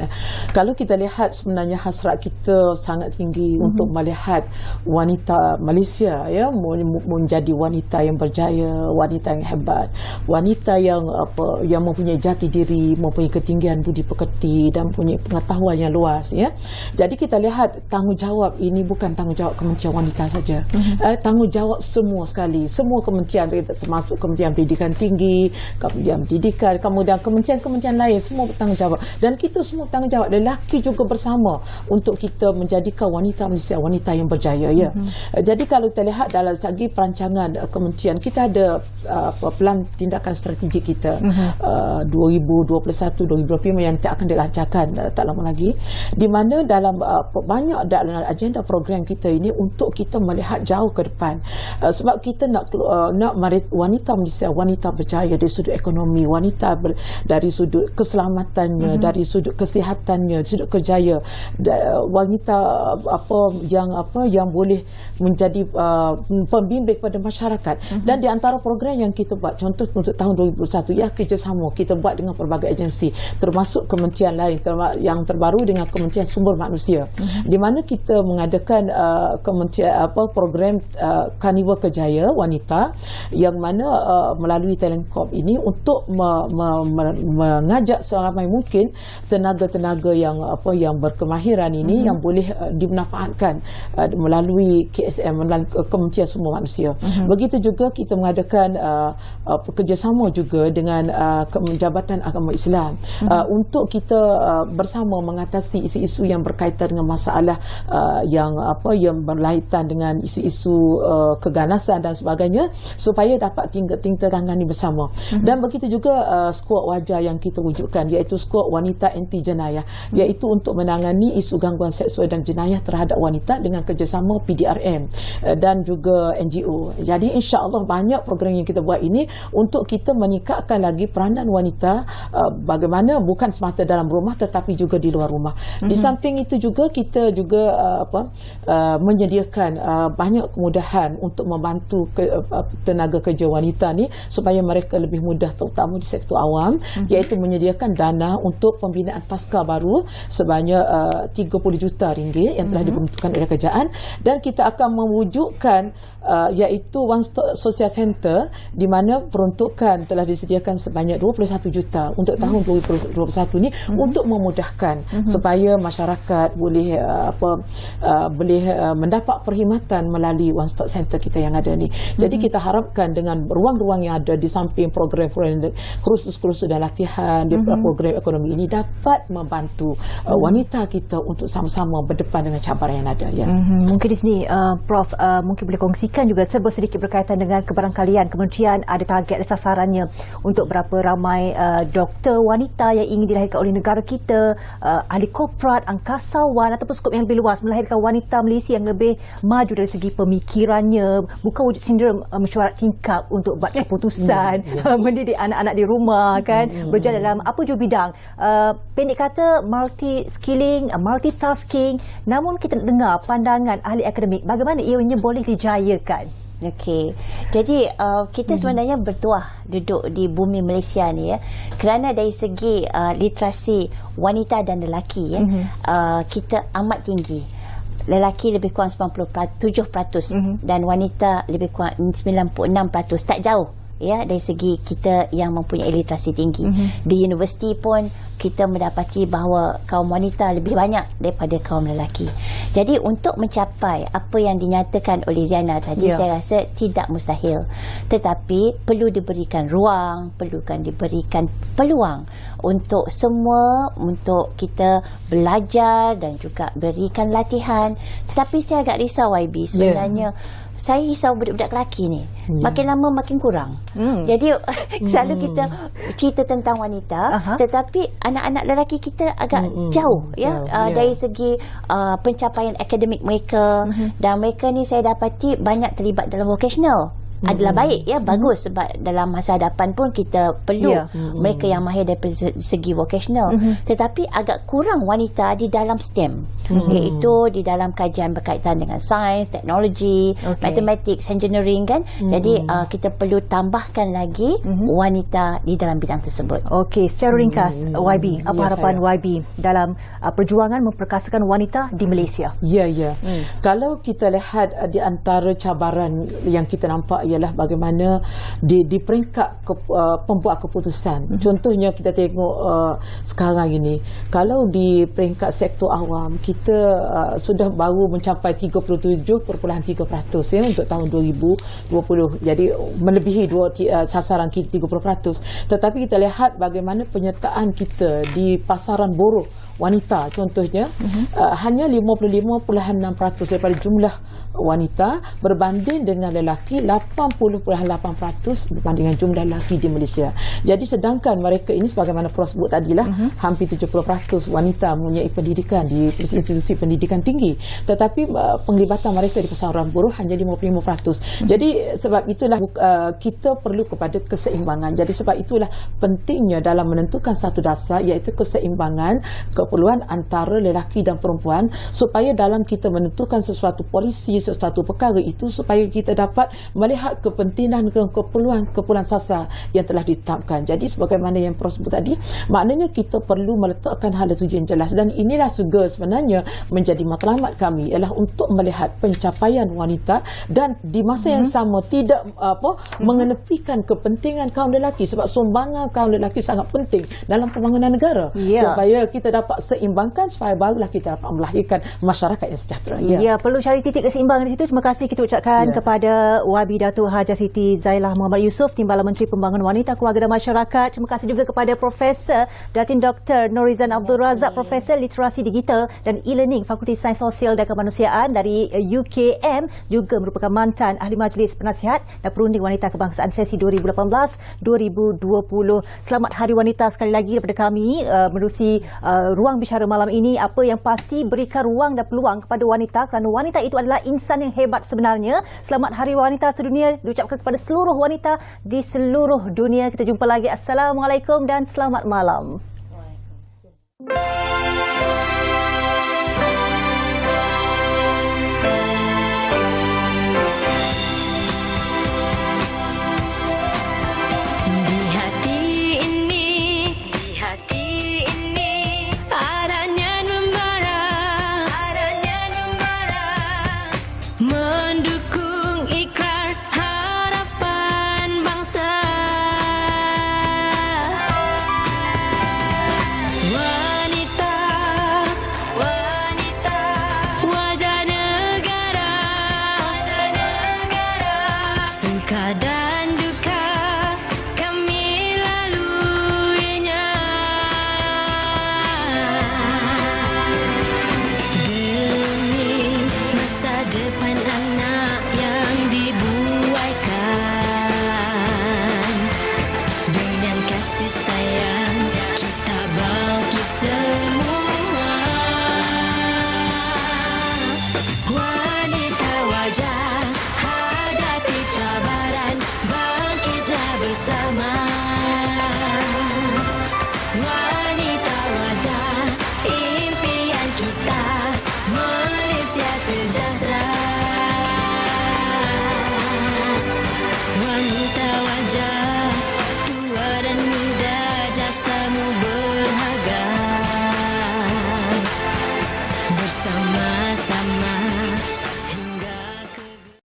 Kalau kita lihat sebenarnya hasrat kita sangat tinggi untuk melihat wanita Malaysia, ya, menjadi wanita yang berjaya, wanita yang hebat, wanita yang yang mempunyai jati diri, mempunyai ketinggian budi pekerti dan punya pengetahuan yang luas, ya. Jadi kita lihat tanggungjawab ini bukan tanggungjawab Kementerian Wanita saja, tanggungjawab semua sekali, semua kementerian, termasuk Kementerian Pendidikan Tinggi, Kementerian Pendidikan, kemudian kementerian lain, semua bertanggungjawab, dan kita semua bertanggungjawab, lelaki juga bersama untuk kita menjadikan wanita Malaysia wanita yang berjaya, ya. Jadi kalau kita lihat dalam segi perancangan kementerian, kita ada pelan tindakan strategi kita 2021-2025 yang akan dilancarkan tak lama lagi, di mana dalam banyak dalam agenda program kita ini untuk kita melihat jauh ke depan, sebab kita nak wanita Malaysia wanita berjaya dari sudut ekonomi, wanita dari sudut keselamatannya, dari sudut kesihatannya, sudut kerjaya, wanita yang boleh menjadi pembimbing kepada masyarakat. Dan di antara program yang kita buat, contoh untuk tahun 2021, ya, kerjasama kita buat dengan pelbagai agensi, termasuk kementerian lain yang terbaru dengan Kementerian Sumber Manusia, di mana kita mengadakan program Karnival Kerjaya Wanita, yang mana melalui Telekom ini untuk mengajak seramai mungkin tenaga-tenaga yang berkemahiran ini yang boleh dimanfaatkan melalui KSM, melalui Kementerian Sumber Manusia. Begitu juga kita mengadakan kerjasama juga dengan Jabatan Agama Islam untuk kita bersama mengatasi isu-isu yang berkaitan dengan masalah yang berlainan dengan isu-isu keganasan dan sebagainya, supaya dapat kita tangani bersama. Dan begitu juga skuad wajah yang kita wujudkan, iaitu skuad wanita anti jenayah, iaitu untuk menangani isu gangguan seksual dan jenayah terhadap wanita dengan kerjasama PDRM dan juga NGO. Jadi insya-Allah banyak program yang kita buat ini untuk kita meningkatkan lagi peranan wanita, bagaimana bukan semata dalam rumah rumah tetapi juga di luar rumah. Di samping itu juga kita juga menyediakan banyak kemudahan untuk membantu tenaga kerja wanita ni supaya mereka lebih mudah, terutama di sektor awam, iaitu menyediakan dana untuk pembinaan taska baru sebanyak 30 juta ringgit yang telah diperuntukkan oleh kerajaan, dan kita akan mewujudkan iaitu One Stop Social Center di mana peruntukan telah disediakan sebanyak 21 juta untuk tahun 2021 ni untuk memudahkan supaya masyarakat boleh boleh mendapat perkhidmatan melalui One Stop Center kita yang ada ni. Jadi kita harapkan dengan ruang-ruang yang ada di samping program-program kursus-kursus dan latihan di program ekonomi ini dapat membantu wanita kita untuk sama-sama berdepan dengan cabaran yang ada. Ya. Mungkin di sini Prof mungkin boleh kongsikan juga serba sedikit berkaitan dengan kebarangkalian kementerian ada target, ada sasarannya untuk berapa ramai doktor wanita yang ingin dilahirkan oleh negara kita, ahli korporat, angkasawan ataupun skop yang lebih luas, melahirkan wanita Malaysia yang lebih maju dari segi pemikirannya, bukan wujud sindrom mesyuarat tingkap untuk buat keputusan, mendidik anak-anak di rumah kan, berjalan dalam apa jua bidang. Pendek kata multi skilling, multitasking. Namun kita dengar pandangan ahli akademik bagaimana ianya boleh dijayakan. Okey. Jadi kita sebenarnya bertuah duduk di bumi Malaysia ni ya. Kerana dari segi literasi wanita dan lelaki ya, kita amat tinggi. Lelaki lebih kurang 97% dan wanita lebih kurang 96%, tak jauh ya dari segi kita yang mempunyai literasi tinggi. Di universiti pun kita mendapati bahawa kaum wanita lebih banyak daripada kaum lelaki. Jadi untuk mencapai apa yang dinyatakan oleh Ziana tadi, saya rasa tidak mustahil. Tetapi perlu diberikan ruang, perlukan diberikan peluang untuk semua, untuk kita belajar dan juga berikan latihan. Tetapi saya agak risau YB sebenarnya. Saya risau budak-budak lelaki ni makin lama makin kurang. Jadi selalu kita cerita tentang wanita, tetapi anak-anak lelaki kita agak jauh dari segi pencapaian akademik mereka, dan mereka ni saya dapati banyak terlibat dalam vocational. Adalah baik ya, bagus, sebab dalam masa hadapan pun kita perlu mereka yang mahir dari segi vocational. Tetapi agak kurang wanita di dalam STEM, iaitu di dalam kajian berkaitan dengan sains, teknologi, mathematics, engineering kan. Jadi kita perlu tambahkan lagi wanita di dalam bidang tersebut. Okey, secara ringkas YB, apa harapan YB dalam perjuangan memperkasakan wanita di Malaysia? Kalau kita lihat di antara cabaran yang kita nampak ialah bagaimana di peringkat pembuat keputusan. Contohnya kita tengok sekarang ini, kalau di peringkat sektor awam kita sudah baru mencapai 37.3% ya untuk tahun 2020. Jadi melebihi sasaran kita 30%. Tetapi kita lihat bagaimana penyertaan kita di pasaran buruh wanita contohnya hanya 55.6% daripada jumlah wanita berbanding dengan lelaki 80.8% berbanding dengan jumlah lelaki di Malaysia. Jadi sedangkan mereka ini sebagaimana Prof sebut tadilah hampir 70% wanita mempunyai pendidikan di institusi pendidikan tinggi, tetapi penglibatan mereka di pasaran buruh hanya 55%. Jadi sebab itulah kita perlu kepada keseimbangan. Jadi sebab itulah pentingnya dalam menentukan satu dasar, iaitu keseimbangan keperluan antara lelaki dan perempuan, supaya dalam kita menentukan sesuatu polisi, sesuatu perkara itu, supaya kita dapat melihat kepentingan dan keperluan sasar yang telah ditetapkan. Jadi sebagaimana yang Prof sebut tadi, maknanya kita perlu meletakkan hala tujuan jelas, dan inilah juga sebenarnya menjadi matlamat kami, ialah untuk melihat pencapaian wanita dan di masa yang sama tidak mengenepikan kepentingan kaum lelaki, sebab sumbangan kaum lelaki sangat penting dalam pembangunan negara, supaya kita dapat seimbangkan, supaya barulah kita dapat melahirkan masyarakat yang sejahtera. Ya, perlu cari titik keseimbangan di situ. Terima kasih kita ucapkan kepada YB Datuk Hajah Siti Zailah Muhammad Yusof, Timbalan Menteri Pembangunan Wanita, Keluarga dan Masyarakat. Terima kasih juga kepada Profesor Datin Dr. Norizan Abdul Razak, Profesor Literasi Digital dan E-Learning, Fakulti Sains Sosial dan Kemanusiaan dari UKM, juga merupakan mantan Ahli Majlis Penasihat dan Perunding Wanita Kebangsaan sesi 2018-2020. Selamat Hari Wanita sekali lagi daripada kami menerusi ruang bicara malam ini. Apa yang pasti, berikan ruang dan peluang kepada wanita, kerana wanita itu adalah insan yang hebat sebenarnya. Selamat Hari Wanita Sedunia diucapkan kepada seluruh wanita di seluruh dunia. Kita jumpa lagi. Assalamualaikum dan selamat malam.